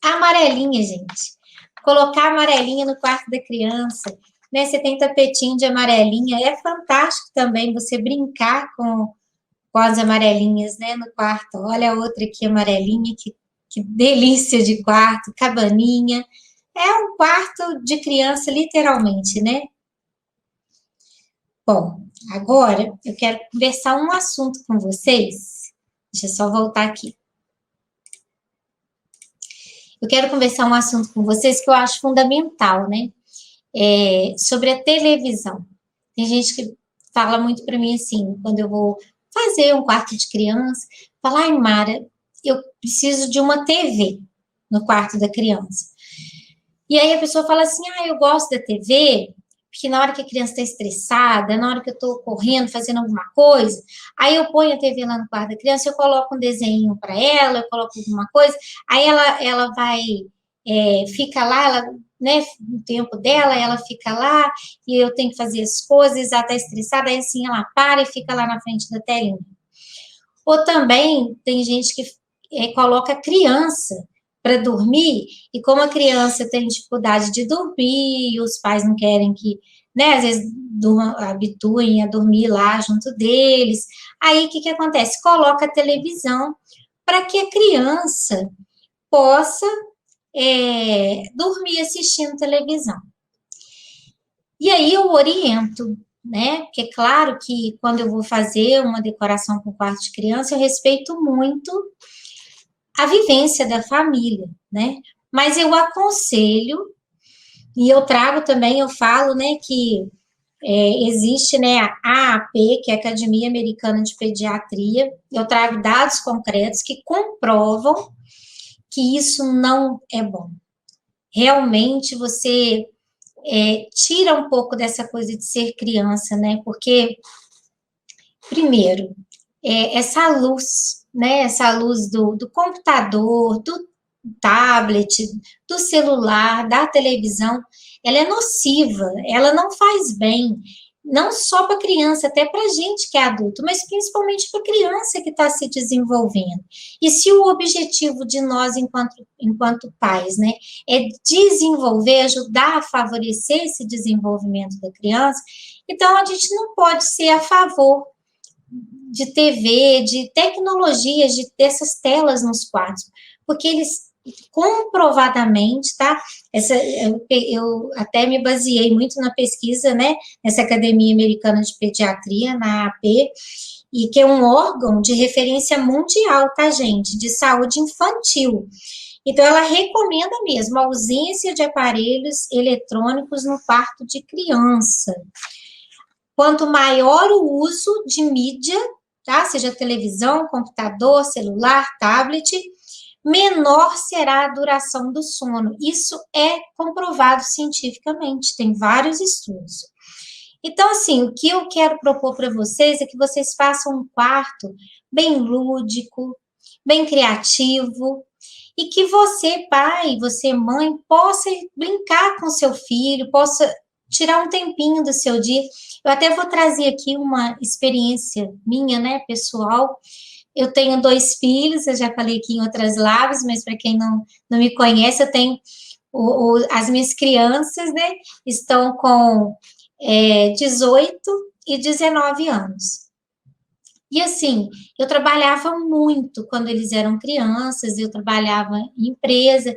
A amarelinha, gente. Colocar amarelinha no quarto da criança, né? Você tem tapetinho de amarelinha, é fantástico também você brincar com as amarelinhas, né? No quarto. Olha a outra aqui amarelinha, que delícia de quarto, cabaninha. É um quarto de criança, literalmente, né? Bom, agora eu quero conversar um assunto com vocês. Deixa eu só voltar aqui. Eu quero conversar um assunto com vocês que eu acho fundamental, né? Sobre a televisão. Tem gente que fala muito para mim assim, quando eu vou fazer um quarto de criança, fala, ai, Mara, eu preciso de uma TV no quarto da criança. E aí a pessoa fala assim, ah, eu gosto da TV, porque na hora que a criança está estressada, na hora que eu estou correndo, fazendo alguma coisa, aí eu ponho a TV lá no quarto da criança, eu coloco um desenho para ela, eu coloco alguma coisa, aí ela vai, fica lá, ela, né, no tempo dela, ela fica lá, e eu tenho que fazer as coisas, ela está estressada, aí assim ela para e fica lá na frente da telinha. Ou também tem gente que coloca criança para dormir, e como a criança tem dificuldade de dormir, e os pais não querem que, né, às vezes habituem a dormir lá junto deles, aí o que acontece? Coloca a televisão para que a criança possa dormir assistindo televisão. E aí eu oriento, né? Porque é claro que quando eu vou fazer uma decoração com quarto de criança, eu respeito muito a vivência da família, né? Mas eu aconselho, e eu trago também, eu falo, né, que existe, né, a AAP, que é a Academia Americana de Pediatria, eu trago dados concretos que comprovam que isso não é bom. Realmente você tira um pouco dessa coisa de ser criança, né? Porque, primeiro, essa luz, né? Essa luz do computador, do tablet, do celular, da televisão, ela é nociva, ela não faz bem, não só para criança, até para a gente que é adulto, mas principalmente para a criança que está se desenvolvendo. E se o objetivo de nós, enquanto pais, né, é desenvolver, ajudar a favorecer esse desenvolvimento da criança, então a gente não pode ser a favor de TV, de tecnologias, dessas telas nos quartos, porque eles comprovadamente, tá? Eu até me baseei muito na pesquisa, né? Nessa Academia Americana de Pediatria, na AAP, e que é um órgão de referência mundial, tá, gente? De saúde infantil. Então, ela recomenda mesmo a ausência de aparelhos eletrônicos no quarto de criança. Quanto maior o uso de mídia, tá? Seja televisão, computador, celular, tablet, menor será a duração do sono. Isso é comprovado cientificamente, tem vários estudos. Então, assim, o que eu quero propor para vocês é que vocês façam um quarto bem lúdico, bem criativo, e que você, pai, você, mãe, possa brincar com seu filho, possa tirar um tempinho do seu dia. Eu até vou trazer aqui uma experiência minha, né, pessoal. Eu tenho 2 filhos, eu já falei aqui em outras lives, mas para quem não me conhece, eu tenho as minhas crianças, né, estão com 18 e 19 anos. E assim, eu trabalhava muito quando eles eram crianças, eu trabalhava em empresa,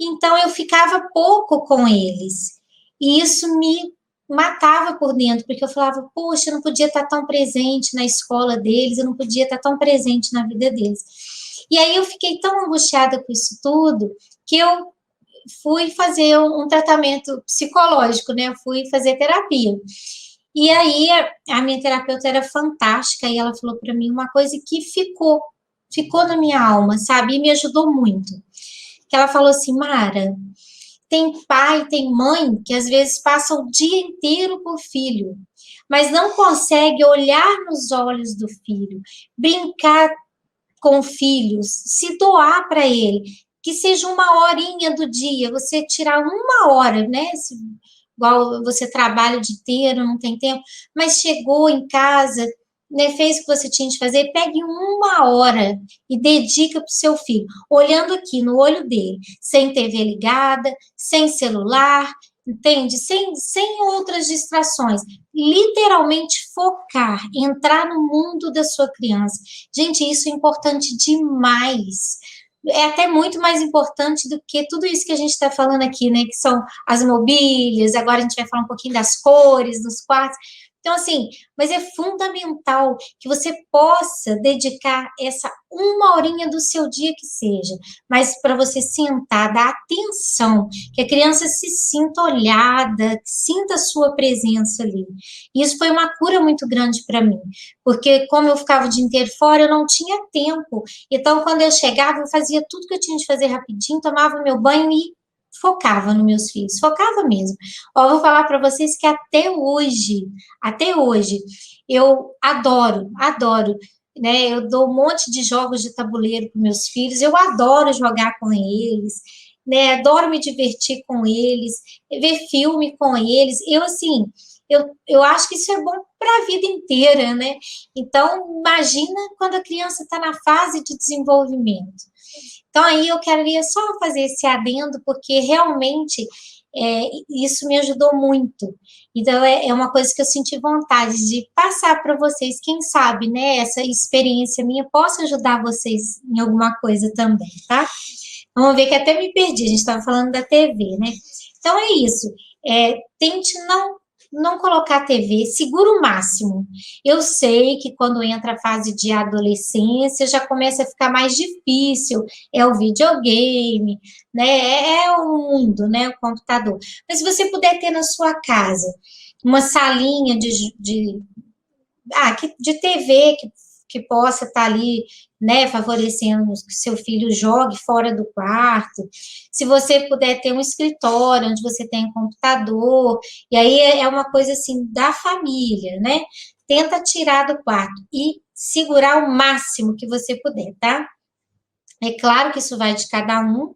então eu ficava pouco com eles. E isso me matava por dentro, porque eu falava, poxa, eu não podia estar tão presente na escola deles, eu não podia estar tão presente na vida deles. E aí eu fiquei tão angustiada com isso tudo, que eu fui fazer um tratamento psicológico, né? Eu fui fazer terapia. E aí a minha terapeuta era fantástica e ela falou para mim uma coisa que ficou na minha alma, sabe? E me ajudou muito. Que ela falou assim, Mara, tem pai, tem mãe que às vezes passa o dia inteiro por filho, mas não consegue olhar nos olhos do filho, brincar com o filho, se doar para ele, que seja uma horinha do dia, você tirar uma hora, né? Igual você trabalha o dia inteiro, não tem tempo, mas chegou em casa, né, fez o que você tinha de fazer, pegue uma hora e dedica para o seu filho, olhando aqui no olho dele, sem TV ligada, sem celular, entende? Sem outras distrações. Literalmente focar, entrar no mundo da sua criança. Gente, isso é importante demais. É até muito mais importante do que tudo isso que a gente está falando aqui, né? Que são as mobílias, agora a gente vai falar um pouquinho das cores, dos quartos. Então, assim, mas é fundamental que você possa dedicar essa uma horinha do seu dia que seja, mas para você sentar, dar atenção, que a criança se sinta olhada, sinta a sua presença ali. E isso foi uma cura muito grande para mim, porque como eu ficava o dia inteiro fora, eu não tinha tempo. Então, quando eu chegava, eu fazia tudo que eu tinha de fazer rapidinho, tomava meu banho e focava nos meus filhos, focava mesmo. Ó, vou falar para vocês que até hoje, eu adoro, né? Eu dou um monte de jogos de tabuleiro para meus filhos, eu adoro jogar com eles, né? Adoro me divertir com eles, ver filme com eles. Eu, assim, eu acho que isso é bom para a vida inteira, né? Então, imagina quando a criança está na fase de desenvolvimento. Então, aí eu queria só fazer esse adendo, porque realmente isso me ajudou muito. Então, é uma coisa que eu senti vontade de passar para vocês, quem sabe, né, essa experiência minha possa ajudar vocês em alguma coisa também, tá? Vamos ver que até me perdi, a gente estava falando da TV, né? Então, é isso. Tente não colocar TV, segura o máximo. Eu sei que quando entra a fase de adolescência já começa a ficar mais difícil, é o videogame, né? É o mundo, né? O computador. Mas se você puder ter na sua casa uma salinha de TV que possa estar ali, né, favorecendo que seu filho jogue fora do quarto. Se você puder ter um escritório onde você tem um computador, e aí é uma coisa assim da família, né? Tenta tirar do quarto e segurar o máximo que você puder, tá? É claro que isso vai de cada um,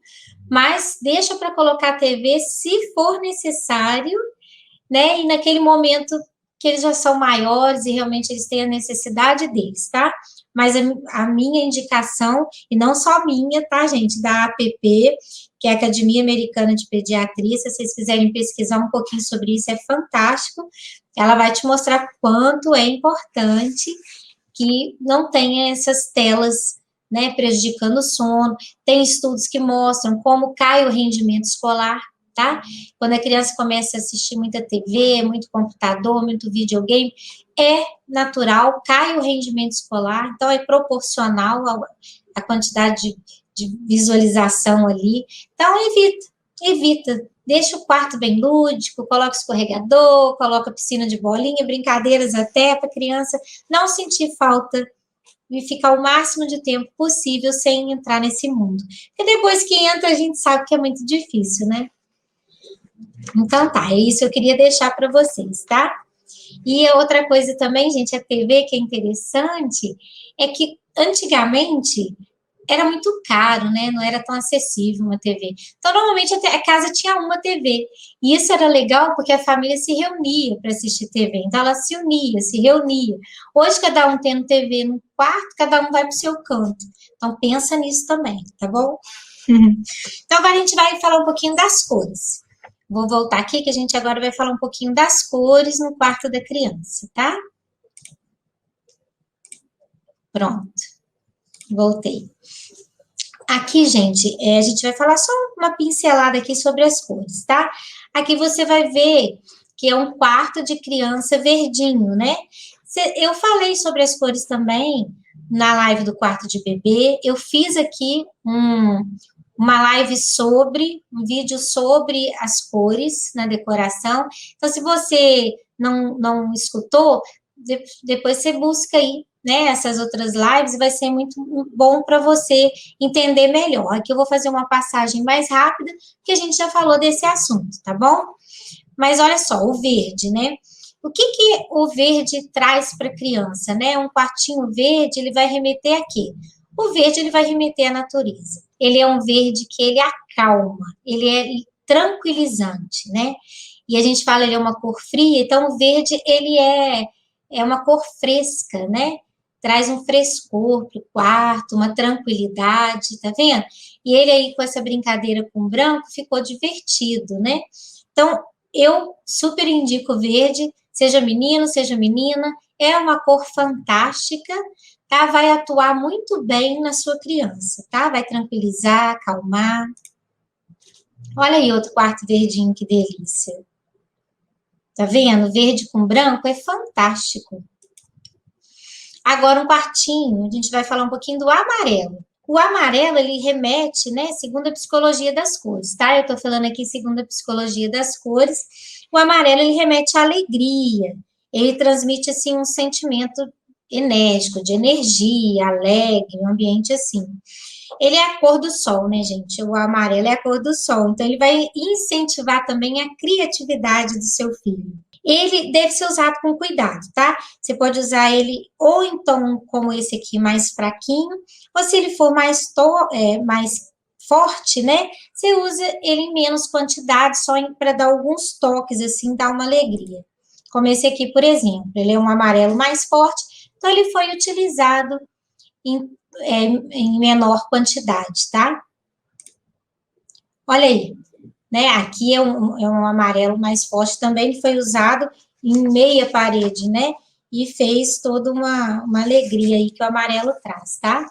mas deixa para colocar a TV se for necessário, né? E naquele momento que eles já são maiores e realmente eles têm a necessidade deles, tá? Mas a minha indicação, e não só minha, tá, gente, da APP, que é a Academia Americana de Pediatria, se vocês quiserem pesquisar um pouquinho sobre isso, é fantástico. Ela vai te mostrar quanto é importante que não tenha essas telas, né, prejudicando o sono. Tem estudos que mostram como cai o rendimento escolar, tá? Quando a criança começa a assistir muita TV, muito computador, muito videogame, é natural, cai o rendimento escolar, então é proporcional à quantidade de visualização ali. Então, evita. Deixa o quarto bem lúdico, coloca escorregador, coloca piscina de bolinha, brincadeiras até para a criança não sentir falta e ficar o máximo de tempo possível sem entrar nesse mundo. Porque depois que entra, a gente sabe que é muito difícil, né? Então tá, é isso que eu queria deixar para vocês, tá? E outra coisa também, gente, a TV que é interessante é que antigamente era muito caro, né? Não era tão acessível uma TV. Então, normalmente a casa tinha uma TV. E isso era legal porque a família se reunia para assistir TV. Então, ela se unia, se reunia. Hoje, cada um tendo TV no quarto, cada um vai para o seu canto. Então, pensa nisso também, tá bom? Então, agora a gente vai falar um pouquinho das cores. Vou voltar aqui que a gente agora vai falar um pouquinho das cores no quarto da criança, tá? Pronto. Voltei. Aqui, gente, a gente vai falar só uma pincelada aqui sobre as cores, tá? Aqui você vai ver que é um quarto de criança verdinho, né? Eu falei sobre as cores também na live do quarto de bebê. Eu fiz aqui uma live um vídeo sobre as cores na decoração. Então, se você não escutou, depois você busca aí, né, essas outras lives, vai ser muito bom para você entender melhor. Aqui eu vou fazer uma passagem mais rápida, porque a gente já falou desse assunto, tá bom? Mas olha só, o verde, né? O que o verde traz para a criança, né? Um quartinho verde, ele vai remeter a quê? O verde, ele vai remeter à natureza. Ele é um verde que ele acalma, ele é tranquilizante, né? E a gente fala, ele é uma cor fria, então o verde, ele é uma cor fresca, né? Traz um frescor para o quarto, uma tranquilidade, tá vendo? E ele aí com essa brincadeira com o branco ficou divertido, né? Então, eu super indico o verde, seja menino, seja menina, é uma cor fantástica, tá? Vai atuar muito bem na sua criança, tá? Vai tranquilizar, acalmar. Olha aí outro quarto verdinho, que delícia. Tá vendo? Verde com branco é fantástico. Agora um quartinho, a gente vai falar um pouquinho do amarelo. O amarelo, ele remete, né, segundo a psicologia das cores, tá? Eu tô falando aqui segundo a psicologia das cores. O amarelo, ele remete à alegria. Ele transmite, assim, um sentimento enérgico, de energia, alegre, um ambiente assim. Ele é a cor do sol, né, gente? O amarelo é a cor do sol. Então, ele vai incentivar também a criatividade do seu filho. Ele deve ser usado com cuidado, tá? Você pode usar ele ou então como esse aqui, mais fraquinho, ou se ele for mais forte, né? Você usa ele em menos quantidade, só para dar alguns toques, assim, dar uma alegria. Como esse aqui, por exemplo, ele é um amarelo mais forte, então ele foi utilizado em menor quantidade, tá? Olha aí, né? Aqui é um amarelo mais forte também, que foi usado em meia parede, né? E fez toda uma alegria aí que o amarelo traz, tá?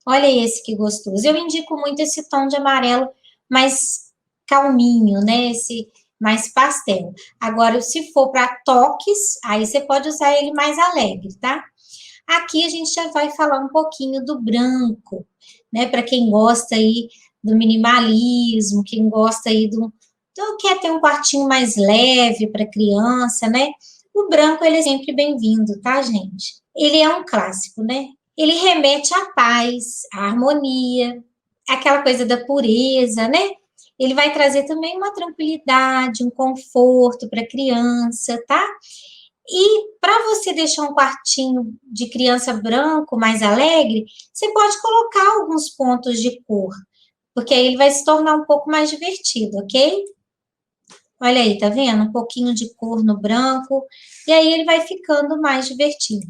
Olha esse que gostoso. Eu indico muito esse tom de amarelo mais calminho, né? mais pastel. Agora, se for para toques, aí você pode usar ele mais alegre, tá? Aqui a gente já vai falar um pouquinho do branco, né? Para quem gosta aí do minimalismo, quem gosta aí quer ter um quartinho mais leve para criança, né? O branco ele é sempre bem-vindo, tá, gente? Ele é um clássico, né? Ele remete à paz, à harmonia, aquela coisa da pureza, né? Ele vai trazer também uma tranquilidade, um conforto para a criança, tá? E para você deixar um quartinho de criança branco mais alegre, você pode colocar alguns pontos de cor, porque aí ele vai se tornar um pouco mais divertido, ok? Olha aí, tá vendo? Um pouquinho de cor no branco, e aí ele vai ficando mais divertido,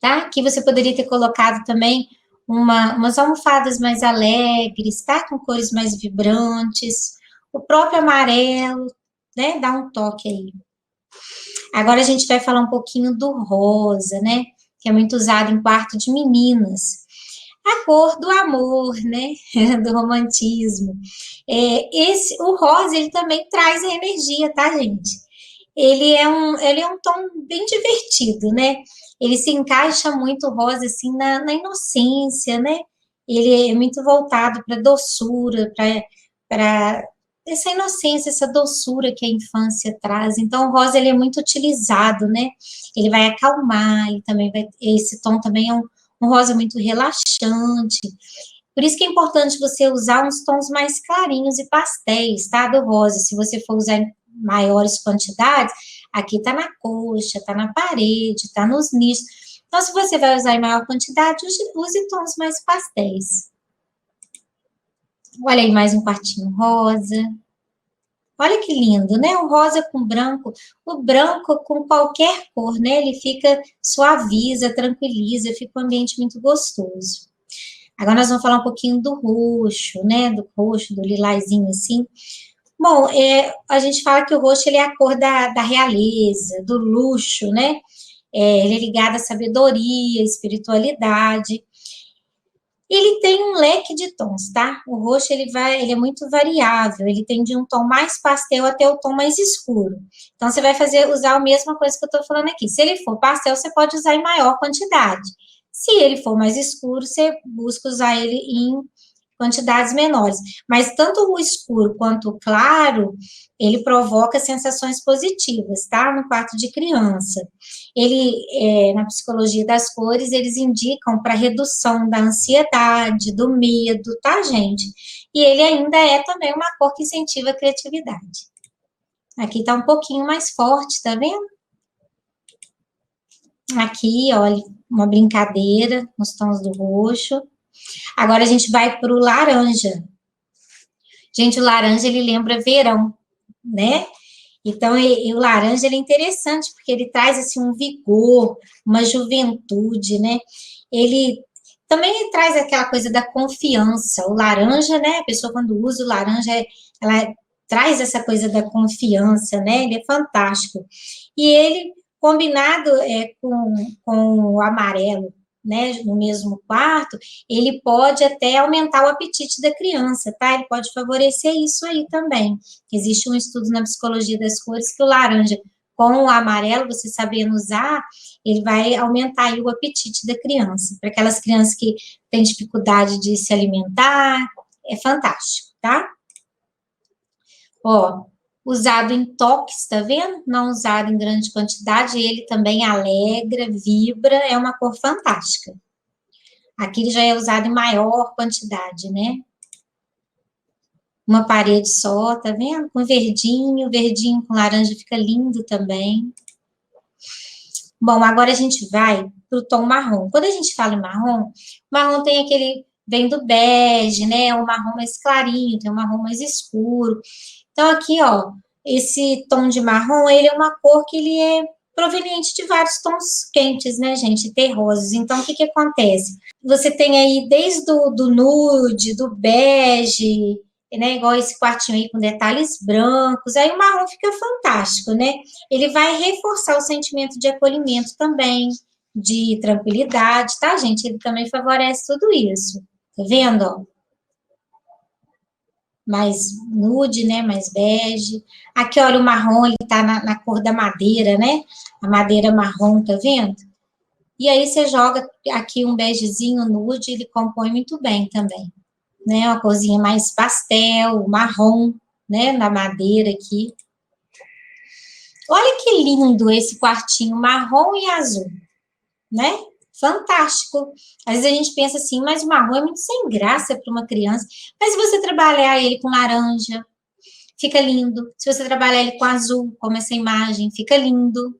tá? Aqui você poderia ter colocado também umas almofadas mais alegres, tá? Com cores mais vibrantes, o próprio amarelo, né? Dá um toque aí. Agora a gente vai falar um pouquinho do rosa, né? Que é muito usado em quarto de meninas. A cor do amor, né? Do romantismo. O rosa, ele também traz a energia, tá, gente? Ele é um tom bem divertido, né? Ele se encaixa muito, o rosa, assim, na inocência, né? Ele é muito voltado para doçura, para essa inocência, essa doçura que a infância traz. Então, o rosa, ele é muito utilizado, né? Ele vai acalmar, esse tom também é um rosa muito relaxante. Por isso que é importante você usar uns tons mais clarinhos e pastéis, tá? Do rosa. Se você for usar em maiores quantidades, aqui tá na coxa, tá na parede, tá nos nichos. Então, se você vai usar em maior quantidade, use tons mais pastéis. Olha aí mais um quartinho rosa. Olha que lindo, né? O rosa com branco. O branco com qualquer cor, né? Ele fica, suaviza, tranquiliza, fica um ambiente muito gostoso. Agora nós vamos falar um pouquinho do roxo, né? Do roxo, do lilazinho assim. Bom, a gente fala que o roxo ele é a cor da realeza, do luxo, né? Ele é ligado à sabedoria, espiritualidade. Ele tem um leque de tons, tá? O roxo ele é muito variável, ele tem de um tom mais pastel até o tom mais escuro. Então você vai usar a mesma coisa que eu estou falando aqui. Se ele for pastel, você pode usar em maior quantidade. Se ele for mais escuro, você busca usar ele em quantidades menores. Mas tanto o escuro quanto o claro, ele provoca sensações positivas, tá? No quarto de criança. Na psicologia das cores, eles indicam para redução da ansiedade, do medo, tá, gente? E ele ainda é também uma cor que incentiva a criatividade. Aqui tá um pouquinho mais forte, tá vendo? Aqui, olha, uma brincadeira nos tons do roxo. Agora a gente vai para o laranja. Gente, o laranja, ele lembra verão, né? Então, o laranja, ele é interessante, porque ele traz, assim, um vigor, uma juventude, né? Ele também traz aquela coisa da confiança. O laranja, né? A pessoa, quando usa o laranja, ela traz essa coisa da confiança, né? Ele é fantástico. E ele, combinado com o amarelo, né, no mesmo quarto, ele pode até aumentar o apetite da criança, tá? Ele pode favorecer isso aí também. Existe um estudo na psicologia das cores que o laranja com o amarelo, você sabendo usar, ele vai aumentar aí o apetite da criança. Para aquelas crianças que têm dificuldade de se alimentar, é fantástico, tá? Ó, usado em toques, tá vendo? Não usado em grande quantidade, ele também alegra, vibra, é uma cor fantástica. Aqui ele já é usado em maior quantidade, né? Uma parede só, tá vendo? Com verdinho com laranja fica lindo também. Bom, agora a gente vai pro tom marrom. Quando a gente fala em marrom, marrom tem vem do bege, né? O marrom mais clarinho, tem um marrom mais escuro. Então, aqui, ó, esse tom de marrom, ele é uma cor que ele é proveniente de vários tons quentes, né, gente, terrosos. Então, o que que acontece? Você tem aí desde do nude, do bege, né, igual esse quartinho aí com detalhes brancos, aí o marrom fica fantástico, né? Ele vai reforçar o sentimento de acolhimento também, de tranquilidade, tá, gente? Ele também favorece tudo isso. Tá vendo, ó? mais nude, né? Mais bege. Aqui, olha, o marrom, ele tá na cor da madeira, né? A madeira marrom, tá vendo? E aí você joga aqui um begezinho nude, ele compõe muito bem também, né? Uma corzinha mais pastel, marrom, né? Na madeira aqui. Olha que lindo esse quartinho marrom e azul, né? Fantástico. Às vezes a gente pensa assim, mas o marrom é muito sem graça para uma criança. Mas se você trabalhar ele com laranja, fica lindo. Se você trabalhar ele com azul, como essa imagem, fica lindo.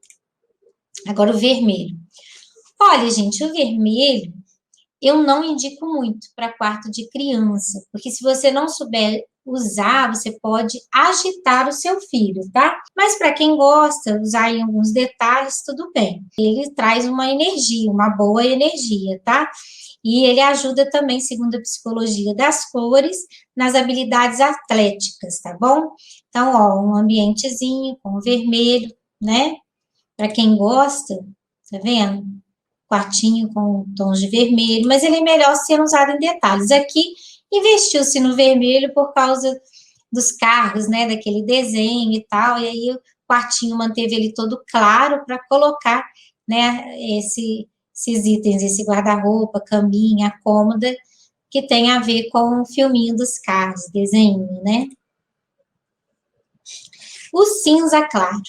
Agora o vermelho. Olha, gente, o vermelho eu não indico muito para quarto de criança, porque se você não souber usar, você pode agitar o seu filho, tá? Mas para quem gosta, usar em alguns detalhes, tudo bem. Ele traz uma energia, uma boa energia, tá? E ele ajuda também, segundo a psicologia das cores, nas habilidades atléticas, tá bom? Então, ó, um ambientezinho com vermelho, né? Para quem gosta, tá vendo? Quartinho com tons de vermelho, mas ele é melhor sendo usado em detalhes. Aqui, investiu-se no vermelho por causa dos carros, né, daquele desenho e tal, e aí o quartinho manteve ele todo claro para colocar, né, esses itens, esse guarda-roupa, caminha, cômoda, que tem a ver com o filminho dos carros, desenho, né? O cinza claro.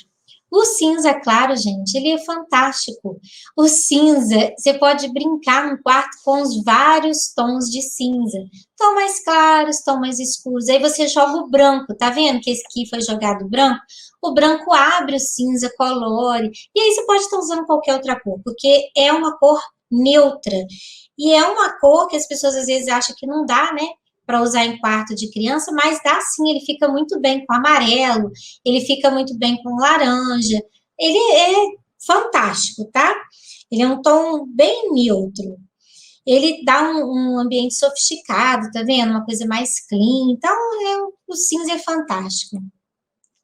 O cinza claro, gente, ele é fantástico. O cinza, você pode brincar no quarto com os vários tons de cinza. Tom mais claros, tom mais escuros. Aí você joga o branco, tá vendo que esse aqui foi jogado branco? O branco abre o cinza, colore. E aí você pode estar usando qualquer outra cor, porque é uma cor neutra. E é uma cor que as pessoas às vezes acham que não dá, né? Para usar em quarto de criança, mas dá sim, ele fica muito bem com amarelo, ele fica muito bem com laranja, ele é fantástico, tá? Ele é um tom bem neutro, ele dá um ambiente sofisticado, tá vendo? Uma coisa mais clean, então o cinza é fantástico.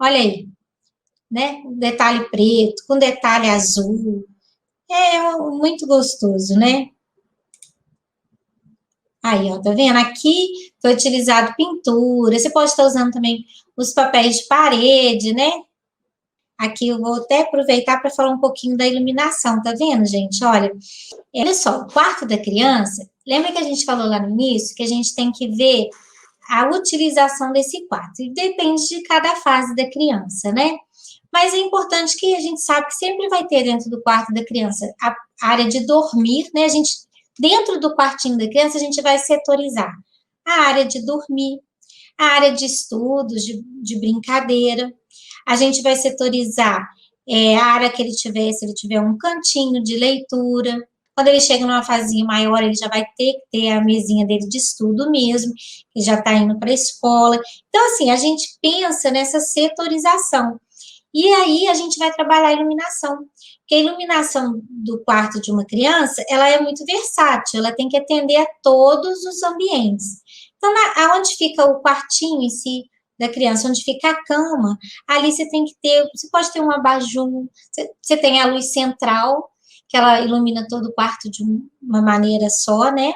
Olha aí, né? Um detalhe preto, com detalhe azul, é muito gostoso, né? Aí, ó, tá vendo? Aqui foi utilizado pintura. Você pode estar usando também os papéis de parede, né? Aqui eu vou até aproveitar para falar um pouquinho da iluminação, tá vendo, gente? Olha só, o quarto da criança, lembra que a gente falou lá no início que a gente tem que ver a utilização desse quarto, e depende de cada fase da criança, né? Mas é importante que a gente sabe que sempre vai ter dentro do quarto da criança a área de dormir, né? Dentro do quartinho da criança, a gente vai setorizar a área de dormir, a área de estudos, de brincadeira. A gente vai setorizar a área que ele tiver, se ele tiver um cantinho de leitura. Quando ele chega numa fazinha maior, ele já vai ter que ter a mesinha dele de estudo mesmo, que já está indo para a escola. Então, assim, a gente pensa nessa setorização. E aí a gente vai trabalhar a iluminação. Porque a iluminação do quarto de uma criança, ela é muito versátil, ela tem que atender a todos os ambientes. Então, aonde fica o quartinho em si da criança, onde fica a cama, ali você tem que ter, você pode ter um abajur, você tem a luz central, que ela ilumina todo o quarto de uma maneira só, né?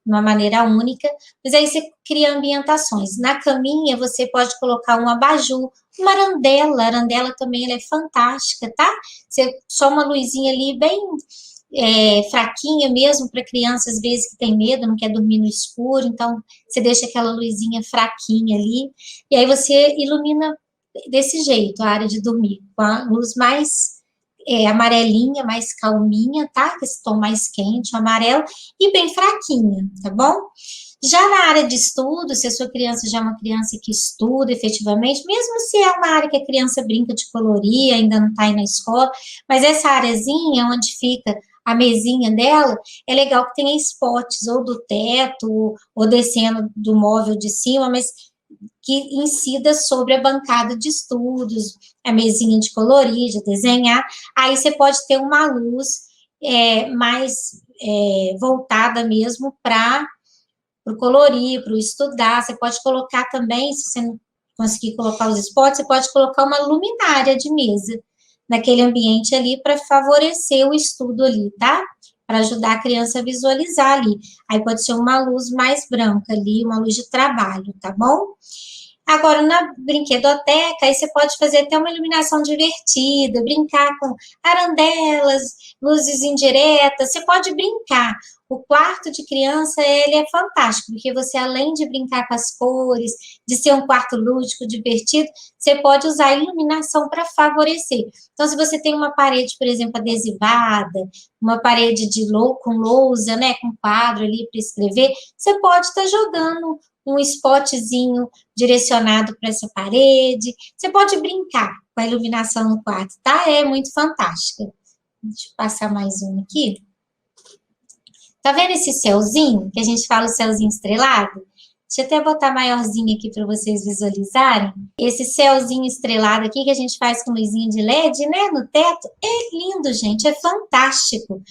Uma maneira única, mas aí você cria ambientações. Na caminha, você pode colocar um abajur, uma arandela, a arandela também ela é fantástica, tá? Você, só uma luzinha ali bem fraquinha mesmo, para criança, às vezes, que tem medo, não quer dormir no escuro, então você deixa aquela luzinha fraquinha ali, e aí você ilumina desse jeito a área de dormir, com a luz mais amarelinha, mais calminha, tá? Com esse tom mais quente, o amarelo, e bem fraquinha, tá bom? Já na área de estudo, se a sua criança já é uma criança que estuda efetivamente, mesmo se é uma área que a criança brinca de colorir, ainda não está aí na escola, mas essa areazinha onde fica a mesinha dela, é legal que tenha spots ou do teto, ou descendo do móvel de cima, mas que incida sobre a bancada de estudos, a mesinha de colorir, de desenhar. Aí você pode ter uma luz mais voltada mesmo para o colorir, para o estudar. Você pode colocar também, se você não conseguir colocar os spots, você pode colocar uma luminária de mesa naquele ambiente ali para favorecer o estudo ali, tá? para ajudar a criança a visualizar ali. Aí pode ser uma luz mais branca ali, uma luz de trabalho, tá bom? Agora, na brinquedoteca, aí você pode fazer até uma iluminação divertida, brincar com arandelas, luzes indiretas, você pode brincar. O quarto de criança, ele é fantástico, porque você, além de brincar com as cores, de ser um quarto lúdico, divertido, você pode usar a iluminação para favorecer. Então, se você tem uma parede, por exemplo, adesivada, uma parede com lousa, né, com quadro ali para escrever, você pode estar jogando um spotzinho direcionado para essa parede. Você pode brincar com a iluminação no quarto, tá? É muito fantástica. Deixa eu passar mais um aqui. Tá vendo esse céuzinho, que a gente fala o céuzinho estrelado? Deixa eu até botar maiorzinho aqui para vocês visualizarem. Esse céuzinho estrelado aqui que a gente faz com luzinha de LED, né, no teto, é lindo, gente, é fantástico.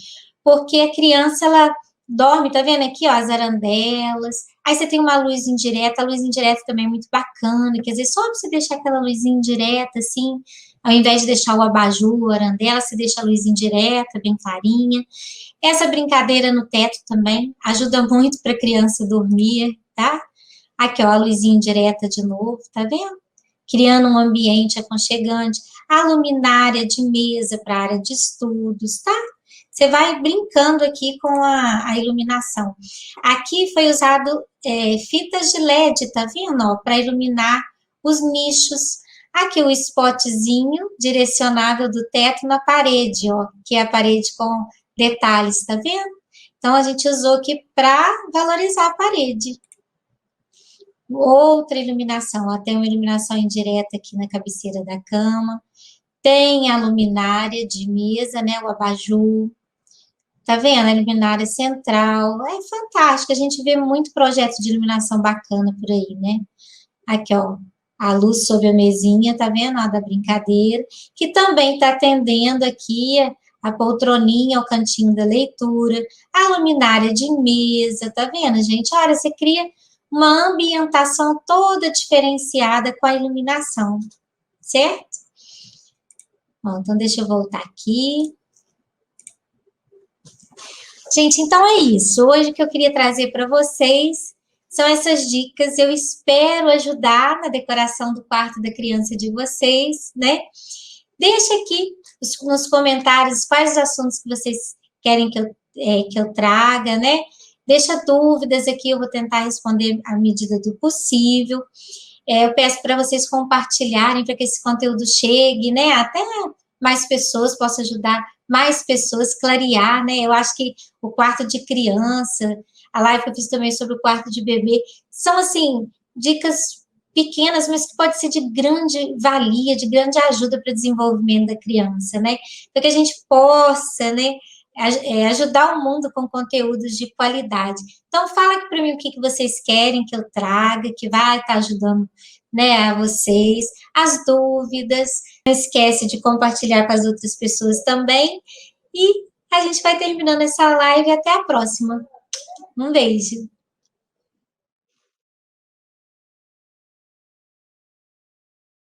Porque a criança, ela dorme, tá vendo aqui, ó, as arandelas. Aí você tem uma luz indireta, a luz indireta também é muito bacana, quer dizer, só pra você deixar aquela luzinha indireta, assim, ao invés de deixar o abajur, a arandela, você deixa a luz indireta, bem clarinha. Essa brincadeira no teto também ajuda muito para a criança dormir, tá? Aqui, ó, a luzinha indireta de novo, tá vendo? Criando um ambiente aconchegante. A luminária de mesa para a área de estudos, tá? Você vai brincando aqui com a iluminação. Aqui foi usado fitas de LED, tá vendo? Para iluminar os nichos. Aqui o spotzinho direcionável do teto na parede, ó, que é a parede com detalhes, tá vendo? Então, a gente usou aqui para valorizar a parede. Outra iluminação, ó, tem uma iluminação indireta aqui na cabeceira da cama. Tem a luminária de mesa, né, o abajur. Tá vendo? A luminária central. É fantástico, a gente vê muito projeto de iluminação bacana por aí, né? Aqui, ó, a luz sobre a mesinha, tá vendo? A da brincadeira, que também tá atendendo aqui a poltroninha, o cantinho da leitura, a luminária de mesa, tá vendo, gente? Olha, você cria uma ambientação toda diferenciada com a iluminação, certo? Bom, então deixa eu voltar aqui. Gente, então é isso. Hoje o que eu queria trazer para vocês são essas dicas. Eu espero ajudar na decoração do quarto da criança de vocês, né? Deixa aqui nos comentários quais os assuntos que vocês querem que eu traga, né? Deixa dúvidas aqui, eu vou tentar responder à medida do possível. Eu peço para vocês compartilharem para que esse conteúdo chegue, né? Até mais pessoas, possa ajudar mais pessoas, clarear, né? Eu acho que o quarto de criança, a live que eu fiz também sobre o quarto de bebê, são, assim, dicas pequenas, mas que pode ser de grande valia, de grande ajuda para o desenvolvimento da criança, né? Para que a gente possa, né, ajudar o mundo com conteúdos de qualidade. Então, fala aqui para mim o que vocês querem que eu traga, que vai estar ajudando, né, a vocês, as dúvidas, não esquece de compartilhar com as outras pessoas também, e a gente vai terminando essa live, até a próxima. Um beijo!